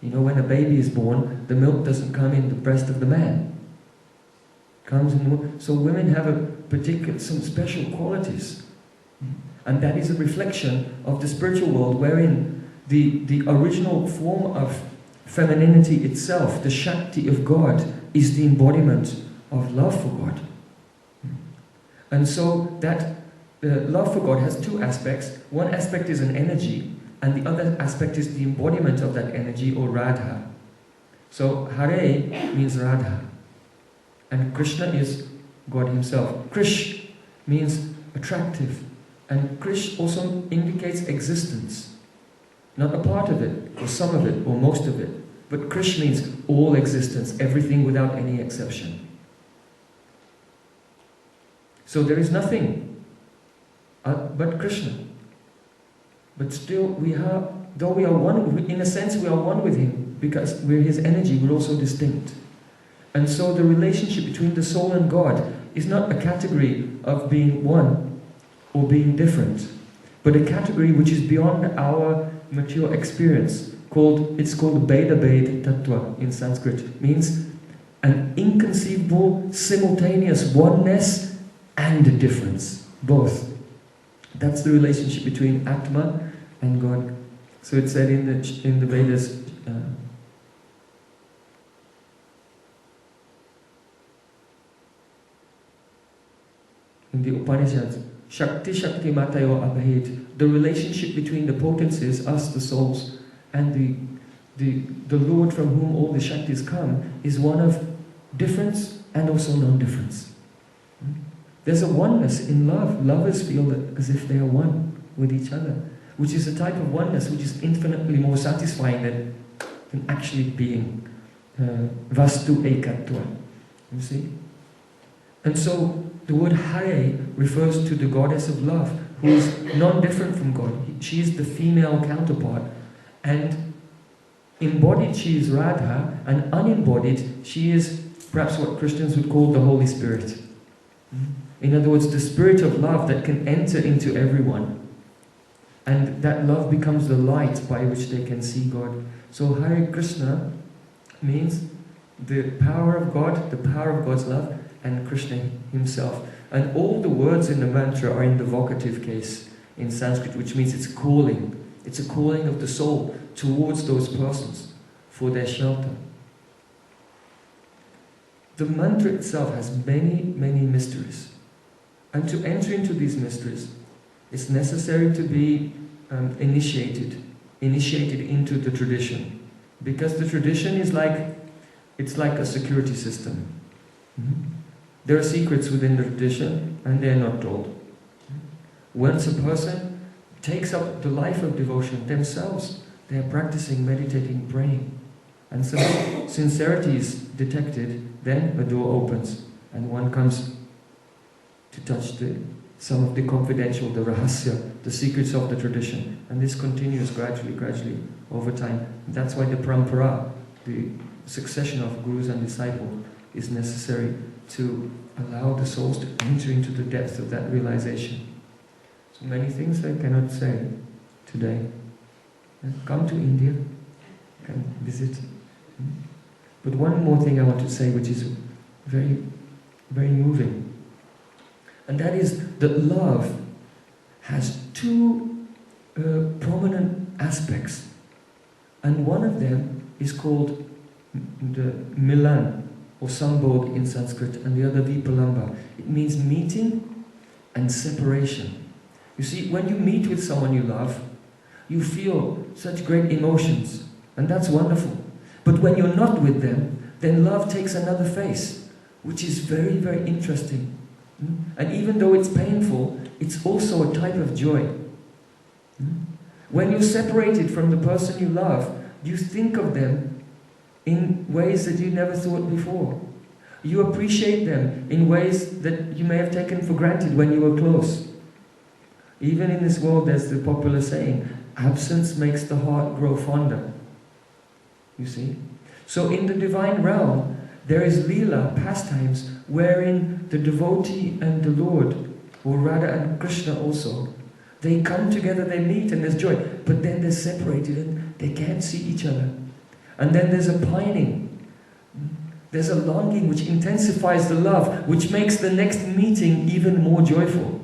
You know, when a baby is born, the milk doesn't come in the breast of the man. It comes in. So women have some special qualities. And that is a reflection of the spiritual world, wherein the original form of femininity itself, the Shakti of God, is the embodiment of love for God. And so that love for God has two aspects. One aspect is an energy, and the other aspect is the embodiment of that energy, or Radha. So Hare means Radha, and Krishna is God himself. Krish means attractive, and Krish also indicates existence. Not a part of it, or some of it, or most of it, but Krish means all existence, everything without any exception. So there is nothing but Krishna. But still, though we are one, in a sense we are one with him, because we're his energy, we're also distinct. And so the relationship between the soul and God is not a category of being one or being different, but a category which is beyond our mature experience. It's called Beda Tattva in Sanskrit. Means an inconceivable, simultaneous oneness and difference, both. That's the relationship between Atma and God. So it's said in the Vedas, in the Upanishads, Shakti Shakti Matayo Abhahit, the relationship between the potencies, us the souls, and the Lord from whom all the Shaktis come, is one of difference and also non-difference. There's a oneness in love. Lovers feel as if they are one with each other, which is a type of oneness which is infinitely more satisfying than actually being Vastu Ekatva. You see? And so the word Hare refers to the goddess of love, who is non-different from God. She is the female counterpart. And embodied she is Radha, and unembodied she is perhaps what Christians would call the Holy Spirit. In other words, the spirit of love that can enter into everyone. And that love becomes the light by which they can see God. So Hare Krishna means the power of God, the power of God's love, and Krishna himself. And all the words in the mantra are in the vocative case in Sanskrit, which means it's calling. It's a calling of the soul towards those persons for their shelter. The mantra itself has many, many mysteries. And to enter into these mysteries, it's necessary to be initiated into the tradition. Because the tradition is it's like a security system. There are secrets within the tradition and they are not told. Once a person takes up the life of devotion themselves, they are practicing, meditating, praying. And so sincerity is detected, then a door opens and one comes to touch some of the confidential, the rahasya, the secrets of the tradition. And this continues gradually over time. That's why the parampara, the succession of gurus and disciples, is necessary to allow the souls to enter into the depth of that realization. So many things I cannot say today. Come to India, can visit. But one more thing I want to say, which is very, very moving. And that is that love has two prominent aspects. And one of them is called the Milan, or Sambhog in Sanskrit, and the other Vipalamba. It means meeting and separation. You see, when you meet with someone you love, you feel such great emotions, and that's wonderful. But when you're not with them, then love takes another face, which is very, very interesting. And even though it's painful, it's also a type of joy. When you're separated from the person you love, you think of them in ways that you never thought before. You appreciate them in ways that you may have taken for granted when you were close. Even in this world, there's the popular saying, absence makes the heart grow fonder. You see? So in the divine realm, there is Leela, pastimes, wherein the devotee and the Lord, or Radha and Krishna also, they come together, they meet, and there's joy. But then they're separated and they can't see each other. And then there's a pining. There's a longing which intensifies the love, which makes the next meeting even more joyful.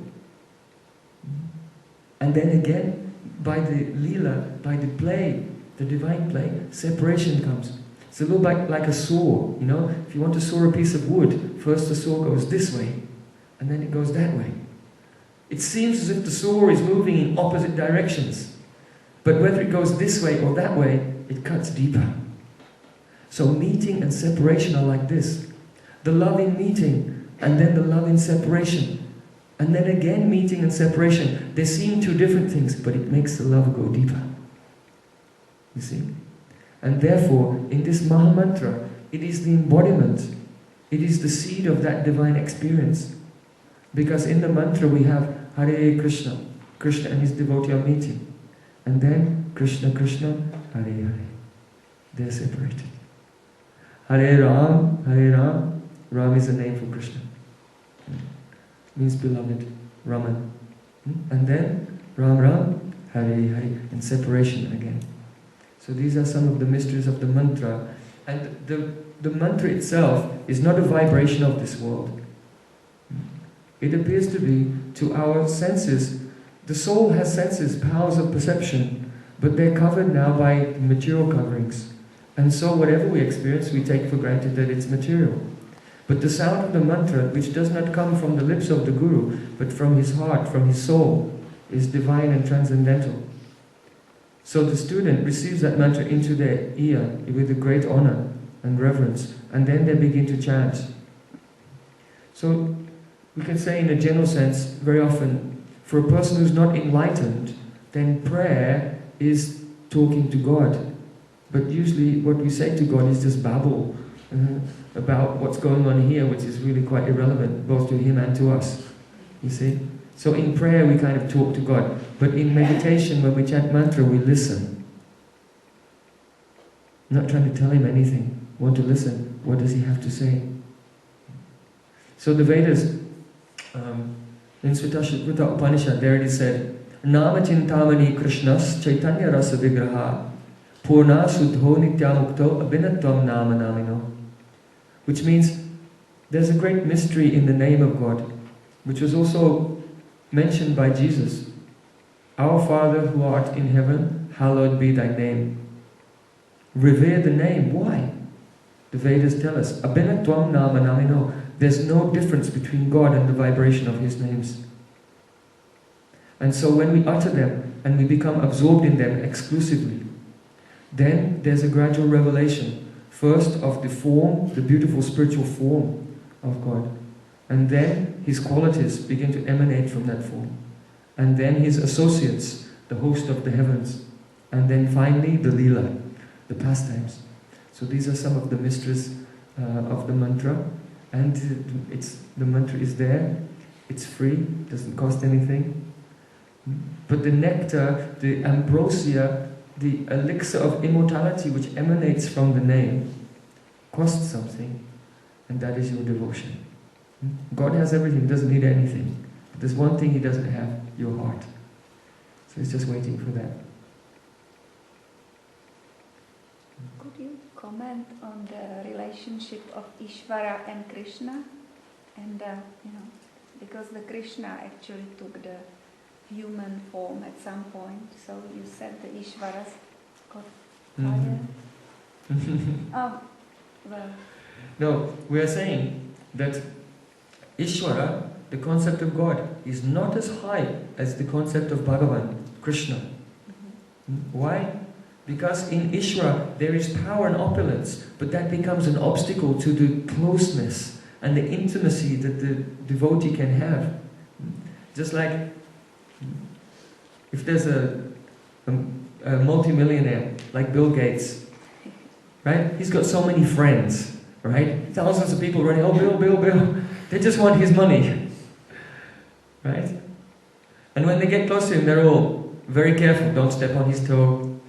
And then again, by the Leela, by the play, the divine play, separation comes. It's a little like a saw, you know. If you want to saw a piece of wood, first the saw goes this way, and then it goes that way. It seems as if the saw is moving in opposite directions. But whether it goes this way or that way, it cuts deeper. So meeting and separation are like this. The love in meeting, and then the love in separation. And then again meeting and separation. They seem two different things, but it makes the love go deeper. You see? And therefore, in this Mahamantra, it is the embodiment. It is the seed of that divine experience. Because in the mantra we have Hare Krishna. Krishna and his devotee are meeting. And then Krishna, Krishna, Hare Hare. They're separated. Hare Ram, Hare Ram. Ram is a name for Krishna. Means beloved, Raman. And then Ram Ram, Hare Hare, and separation again. So these are some of the mysteries of the mantra. And the mantra itself is not a vibration of this world. It appears to be, to our senses, the soul has senses, powers of perception, but they're covered now by material coverings. And so whatever we experience, we take for granted that it's material. But the sound of the mantra, which does not come from the lips of the Guru, but from his heart, from his soul, is divine and transcendental. So the student receives that mantra into their ear with a great honor and reverence, and then they begin to chant. So we can say in a general sense, very often, for a person who's not enlightened, then prayer is talking to God. But usually what we say to God is just babble about what's going on here, which is really quite irrelevant, both to him and to us. You see? So in prayer we kind of talk to God. But in meditation, when we chant mantra, we listen. Not trying to tell him anything. Want to listen. What does he have to say? So the Vedas, in Sutta Upanishad, there it is said, Nama Chintamani Krishnas Chaitanya Rasa Vigraha Purna Suddho Nityamukto Abhinatvam Nama Namino. Which means there's a great mystery in the name of God, which was also mentioned by Jesus. Our Father who art in heaven, hallowed be thy name. Revere the name. Why? The Vedas tell us, Abhinatvam Nama Namino. There's no difference between God and the vibration of his names. And so when we utter them and we become absorbed in them exclusively, Then there's a gradual revelation, first of the form, the beautiful spiritual form of God, and then His qualities begin to emanate from that form, and then His associates, the host of the heavens, and then finally the lila, the pastimes. So these are some of the mysteries of the mantra, and the mantra is there, it's free, doesn't cost anything. But the nectar, the ambrosia, the elixir of immortality which emanates from the name costs something, and that is your devotion. God has everything, He doesn't need anything. But there's one thing He doesn't have, your heart. So He's just waiting for that. Could you comment on the relationship of Ishvara and Krishna? And, because the Krishna actually took the human form at some point, so you said the Ishvaras got higher. Well. No, we are saying that Ishvara, the concept of God, is not as high as the concept of Bhagavan, Krishna. Why? Because in Ishvara there is power and opulence, but that becomes an obstacle to the closeness and the intimacy that the devotee can have. Just like if there's a multi-millionaire like Bill Gates, right? He's got so many friends, right? Thousands of people running, oh Bill, Bill, Bill. They just want his money, right? And when they get close to him, they're all very careful. Don't step on his toe.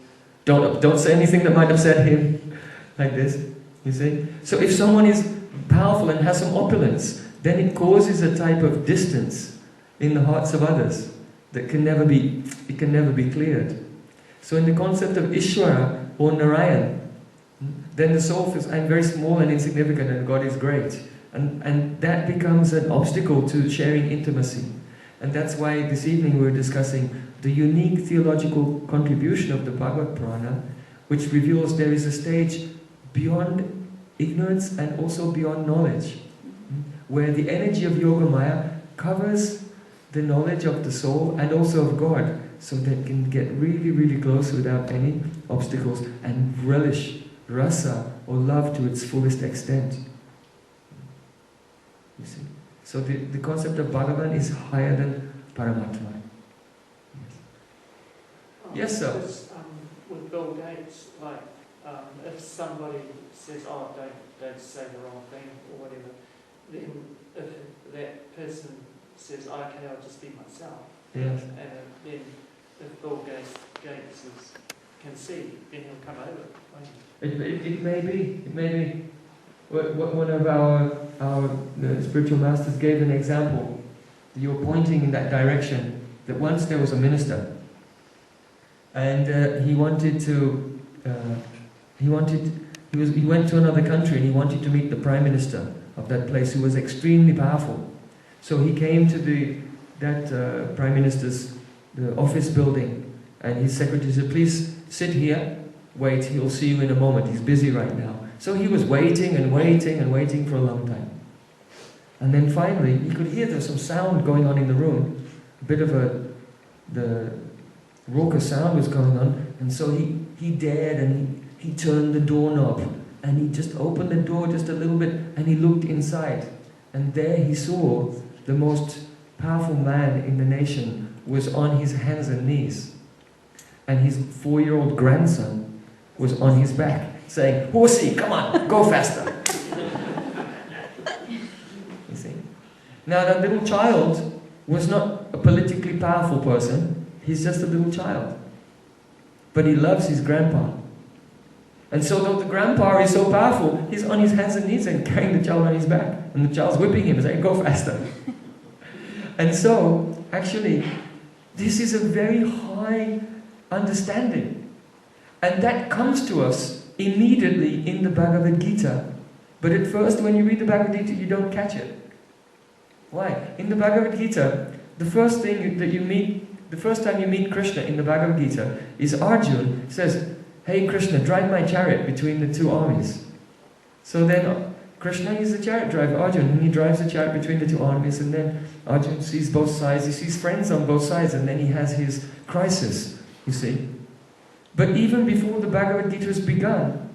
Don't say anything that might upset him, like this. You see. So if someone is powerful and has some opulence, then it causes a type of distance in the hearts of others that can never be cleared. So in the concept of Ishvara or Narayan, then the soul feels, I'm very small and insignificant and God is great. And that becomes an obstacle to sharing intimacy. And that's why this evening we're discussing the unique theological contribution of the Bhagavata Purana, which reveals there is a stage beyond ignorance and also beyond knowledge, where the energy of Yogamaya covers the knowledge of the soul and also of God, so that it can get really, really close without any obstacles and relish rasa or love to its fullest extent. You see? So the concept of Bhagavan is higher than Paramatma. Yes, sir. With Bill Gates, like if somebody says, "Oh, don't say the wrong thing" or whatever, then if that person says, "Okay, I'll just be myself," yes, and then if Bill Gates can see, then he'll come over. It may be. One of our spiritual masters gave an example. You're pointing in that direction. That once there was a minister, and he went to another country and he wanted to meet the prime minister of that place, who was extremely powerful. So he came to that prime minister's office building, and his secretary said, "Please sit here. Wait, he'll see you in a moment. He's busy right now." So he was waiting and waiting and waiting for a long time. And then finally, he could hear there's some sound going on in the room. A bit of the raucous sound was going on. And so he dared, and he turned the doorknob. And he just opened the door just a little bit, and he looked inside. And there he saw the most powerful man in the nation was on his hands and knees. And his 4-year-old grandson was on his back, saying, "Horsey, come on, go faster." You see? Now that little child was not a politically powerful person, he's just a little child. But he loves his grandpa. And so though the grandpa is so powerful, he's on his hands and knees and carrying the child on his back. And the child's whipping him and saying, "Go faster." And so, actually, this is a very high understanding. And that comes to us immediately in the Bhagavad Gita. But at first, when you read the Bhagavad Gita, you don't catch it. Why? In the Bhagavad Gita, the first time you meet Krishna in the Bhagavad Gita is Arjuna says, "Hey Krishna, drive my chariot between the two armies." So then Krishna is the chariot driver, Arjuna, and he drives the chariot between the two armies, and then Arjuna sees both sides, he sees friends on both sides, and then he has his crisis, you see. But even before the Bhagavad Gita has begun,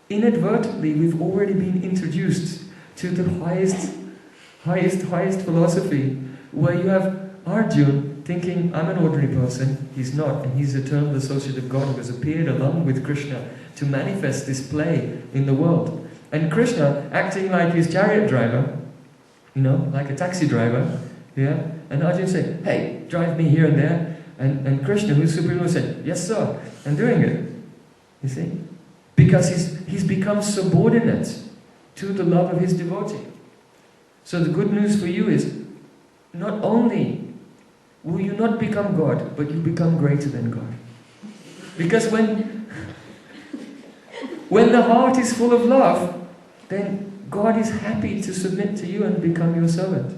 inadvertently we've already been introduced to the highest philosophy, where you have Arjuna thinking, I'm an ordinary person, he's not, and he's eternal associate of God who has appeared along with Krishna to manifest this play in the world. And Krishna acting like his chariot driver, like a taxi driver, yeah? And Arjuna said, hey, drive me here and there. And Krishna, who's supreme, said, yes sir, and doing it. You see? Because he's become subordinate to the love of his devotee. So the good news for you is, not only will you not become God, but you become greater than God. Because when the heart is full of love, then God is happy to submit to you and become your servant.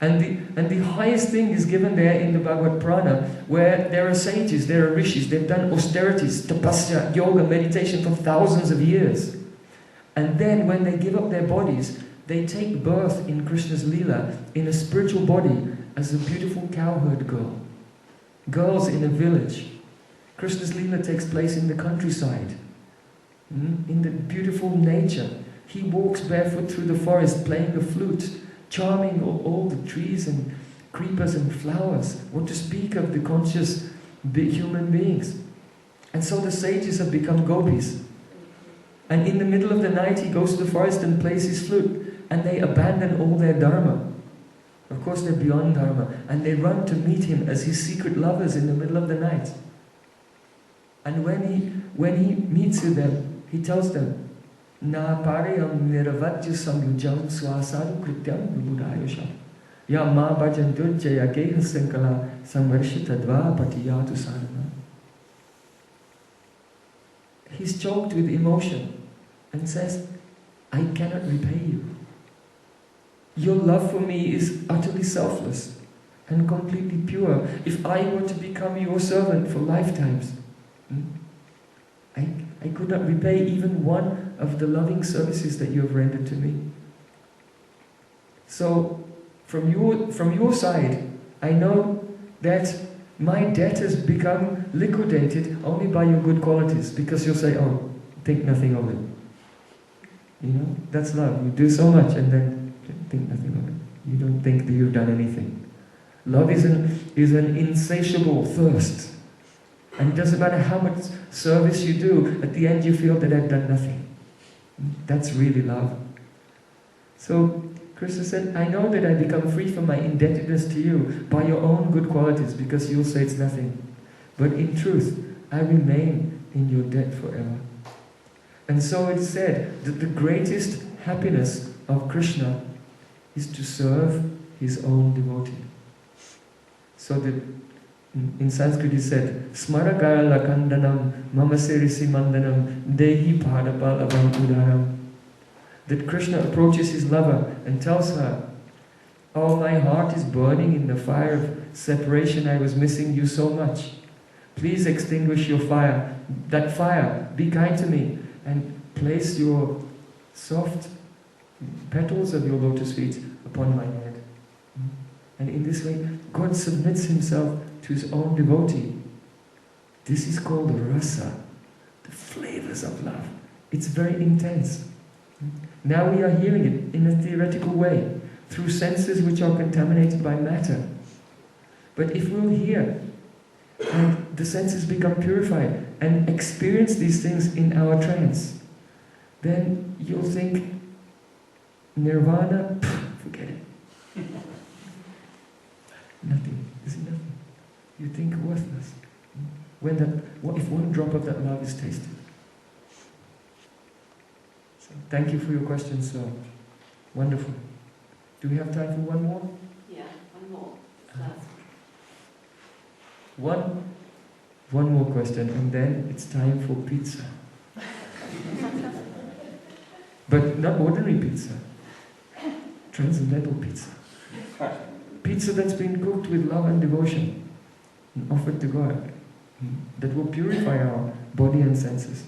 And the highest thing is given there in the Bhagavata Purana, where there are sages, there are rishis, they've done austerities, tapasya, yoga, meditation for thousands of years. And then when they give up their bodies, they take birth in Krishna's Leela, in a spiritual body, as a beautiful cowherd girl. Girls in a village. Krishna's Leela takes place in the countryside, in the beautiful nature. He walks barefoot through the forest, playing the flute, charming all the trees and creepers and flowers. What to speak of the conscious human beings. And so the sages have become gopis. And in the middle of the night he goes to the forest and plays his flute. And they abandon all their dharma. Of course they're beyond dharma. And they run to meet him as his secret lovers in the middle of the night. And when he meets with them, he tells them, Na parayam niravajya samyujam swasadu krityam vibudayusha ya ma bhajan durjaya geha sankala samvarshitadva patiyatu sarana. He's choked with emotion and says, I cannot repay you. Your love for me is utterly selfless and completely pure. If I were to become your servant for lifetimes, I could not repay even one of the loving services that you have rendered to me. So, from your side, I know that my debt has become liquidated only by your good qualities, because you'll say, oh, think nothing of it. That's love. You do so much and then think nothing of it. You don't think that you've done anything. Love is an insatiable thirst. And it doesn't matter how much service you do, at the end you feel that I've done nothing. That's really love. So Krishna said, I know that I become free from my indebtedness to you by your own good qualities, because you'll say it's nothing. But in truth, I remain in your debt forever. And so it's said that the greatest happiness of Krishna is to serve his own devotee. So that in Sanskrit he said, Smaragaya lakandanam mamasirisi mandanam dehi padapalavam udaram. That Krishna approaches his lover and tells her, oh, my heart is burning in the fire of separation. I was missing you so much. Please extinguish your fire. That fire, be kind to me, and place your soft petals of your lotus feet upon my head. And in this way, God submits himself to his own devotee. This is called the rasa, the flavors of love. It's very intense. Now we are hearing it in a theoretical way, through senses which are contaminated by matter. But if we'll hear, and the senses become purified, and experience these things in our trance, then you'll think, nirvana, forget it. Nothing. Is it nothing? You think worthless. What if one drop of that love is tasted? So, thank you for your question, so wonderful. Do we have time for one more? Yeah, one more. One more question, and then it's time for pizza. But not ordinary pizza. Transcendental pizza. Pizza that's been cooked with love and devotion and offered to God. That will purify our body and senses.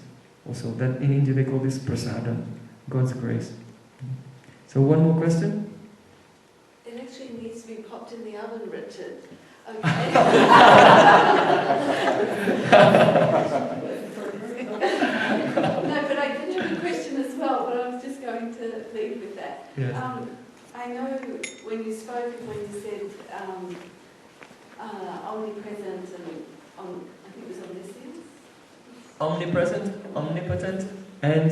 Also, that in India they call this prasadam, God's grace. So one more question? It actually needs to be popped in the oven, Richard. Okay. Yes. I know when you spoke, when you said omnipresent and I think it was omniscient. Omnipresent, omnipotent, and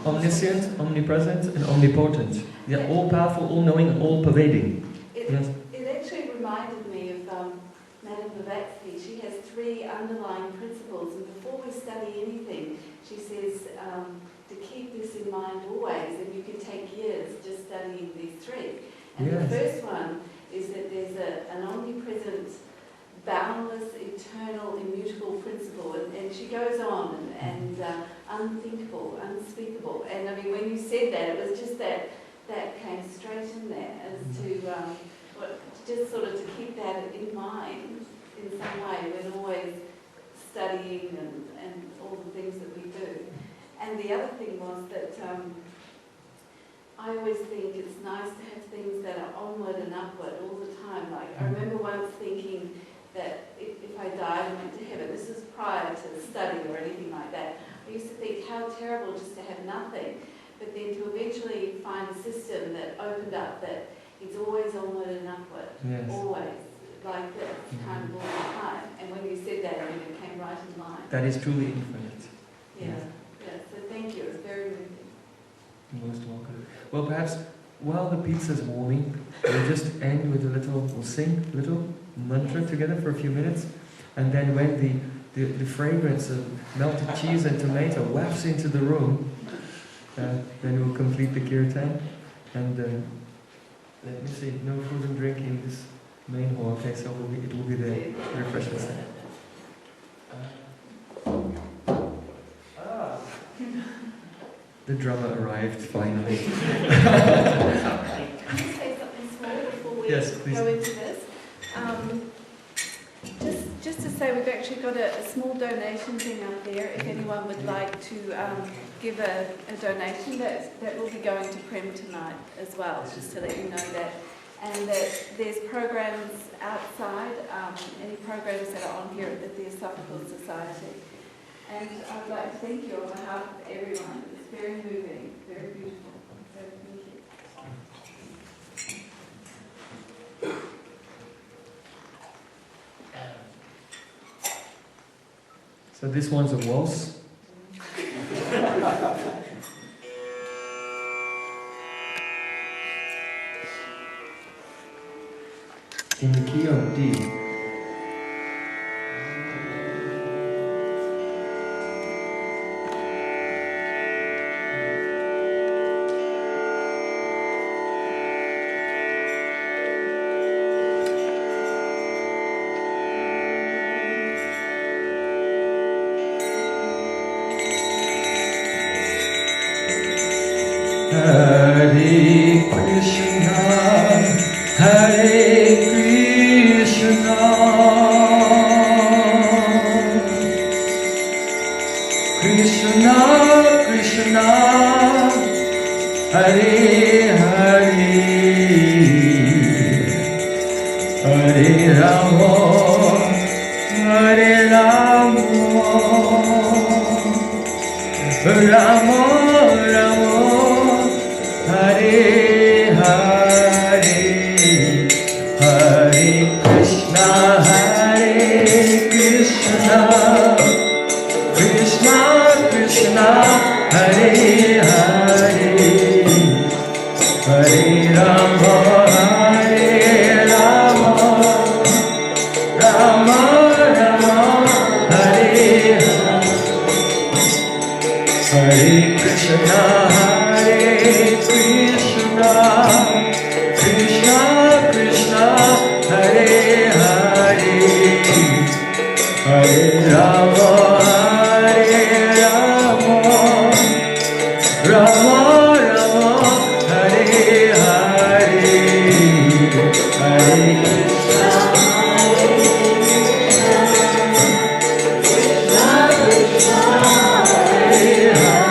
omniscient, omnipresent, and omnipotent. They're all powerful, all knowing, and all pervading. Yes. It actually reminded me of Madame Blavatsky. She has 3 underlying principles, and before we study anything, she says to keep this in mind always, and you can take years just studying these 3. And Yes. the first one is that there's an omnipresent, boundless, eternal, immutable principle, and she goes on, and unthinkable, unspeakable. And I mean, when you said that, it was just that came straight in there as to just sort of to keep that in mind in some way when always studying and all the things that we do. And the other thing was that I always think it's nice to have things that are onward and upward all the time. Like I remember once thinking that if I died and went to heaven, this is prior to the study or anything like that, I used to think how terrible just to have nothing. But then to eventually find a system that opened up that it's always onward and upward, Yes. always, like that, kind of all the time. And when you said that, I mean, it came right in line. That is truly infinite. Yeah, yeah. So thank you. It was very moving. Most welcome. Well, perhaps while the pizza's warming, we'll just end with we'll sing a little mantra together for a few minutes, and then when the fragrance of melted cheese and tomato wafts into the room, then we'll complete the kirtan. And let me see, no food and drink in this main hall. Okay, so it will be the refreshment center. The drummer arrived finally. Can I say something small before we Yes, please. go into this? Just to say, we've actually got a small donation thing up there. If anyone would like to give a donation, that will be going to Prem tonight as well, just to let you know that. And that there's programs outside, any programs that are on here at the Theosophical Society. And I'd like to thank you on behalf of everyone. It's very moving, very beautiful. So thank you. So this one's a waltz. In the key of D. Hare Krishna, Hare Krishna, Krishna Krishna, Hare Hare, Hare Rama, Hare Rama, Rama Rama, Hare Hare, Hare Krishna, Krishna Krishna, Hare Hare, Hare Rama, Rama Rama, Hare Hare, Hare Krishna, Krishna Krishna, Hare Hare, Hare Rama, Rama Rama, Hare Hare, Hare Krishna, Krishna, Hare Hare,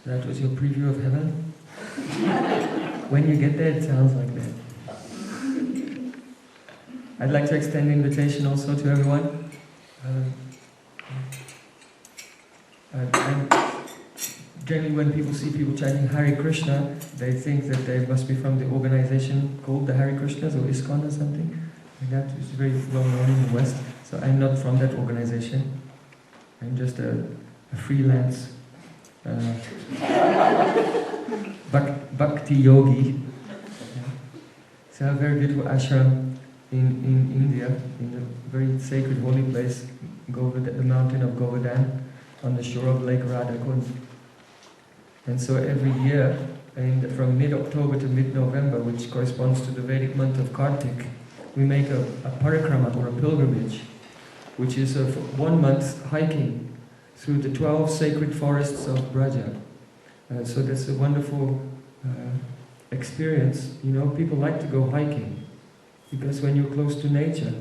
That was your preview of heaven? When you get there, it sounds like that. I'd like to extend the invitation also to everyone. Generally, when people see people chanting Hare Krishna, they think that they must be from the organization called the Hare Krishnas or ISKCON or something. And that is very well known in the West. So I'm not from that organization. I'm just a freelance bhakti yogi. So I have a very beautiful ashram in India, in a very sacred holy place, the mountain of Govardhan, on the shore of Lake Radhakund. And so every year, from mid-October to mid-November, which corresponds to the Vedic month of Kartik, we make a parikrama, or a pilgrimage, which is of 1 month hiking through the 12 sacred forests of Braja. So that's a wonderful experience. You know, people like to go hiking, because when you're close to nature,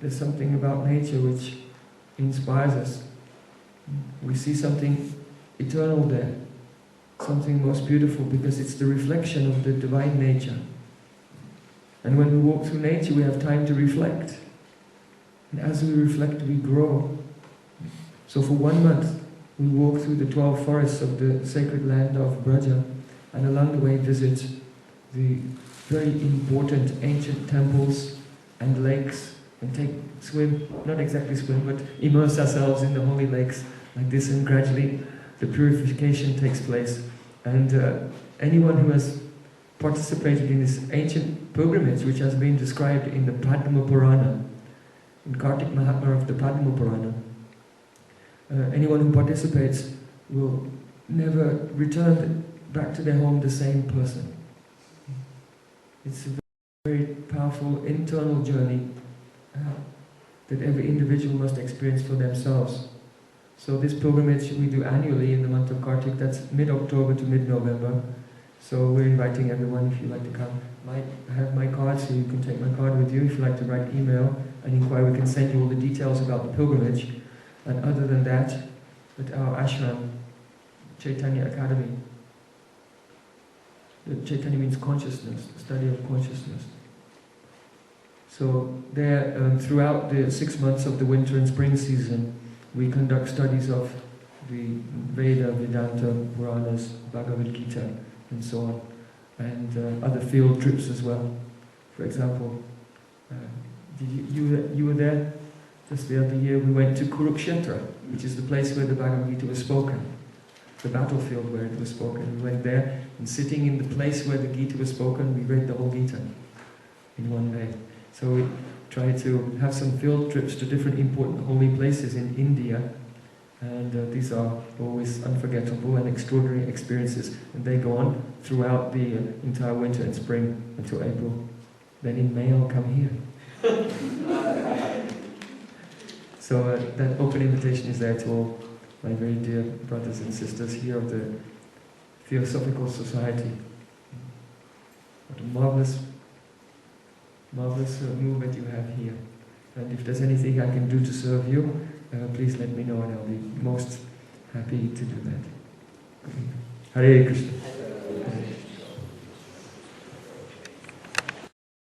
there's something about nature which inspires us. We see something eternal there. something most beautiful because it's the reflection of the divine nature. And when we walk through nature, we have time to reflect. And as we reflect, we grow. So for 1 month, we walk through the 12 forests of the sacred land of Braja, and along the way visit the very important ancient temples and lakes, and swim, not exactly swim, but immerse ourselves in the holy lakes like this, and gradually the purification takes place. And anyone who has participated in this ancient pilgrimage, which has been described in the Bhagavata Purana, in Kartik Mahatma of the Bhagavata Purana, anyone who participates will never return back to their home the same person. It's a very powerful internal journey that every individual must experience for themselves. So this pilgrimage we do annually in the month of Kartik, that's mid-October to mid-November. So we're inviting everyone, if you'd like to come. I have my card, so you can take my card with you. If you'd like to write email and inquire, we can send you all the details about the pilgrimage. And other than that, at our ashram, Chaitanya Academy. The Chaitanya means consciousness, the study of consciousness. So there, throughout the 6 months of the winter and spring season, we conduct studies of the Veda, Vedanta, Puranas, Bhagavad Gita, and so on, and other field trips as well. For example, you were there just the other year. We went to Kurukshetra, which is the place where the Bhagavad Gita was spoken, the battlefield where it was spoken. We went there, and sitting in the place where the Gita was spoken, we read the whole Gita in one day. So we try to have some field trips to different important holy places in India, and these are always unforgettable and extraordinary experiences, and they go on throughout the entire winter and spring until April. Then in May I'll come here. So that open invitation is there to all my very dear brothers and sisters here of the Theosophical Society. What a marvelous movement you have here. And if there's anything I can do to serve you, please let me know, and I'll be most happy to do that. Hare Krishna.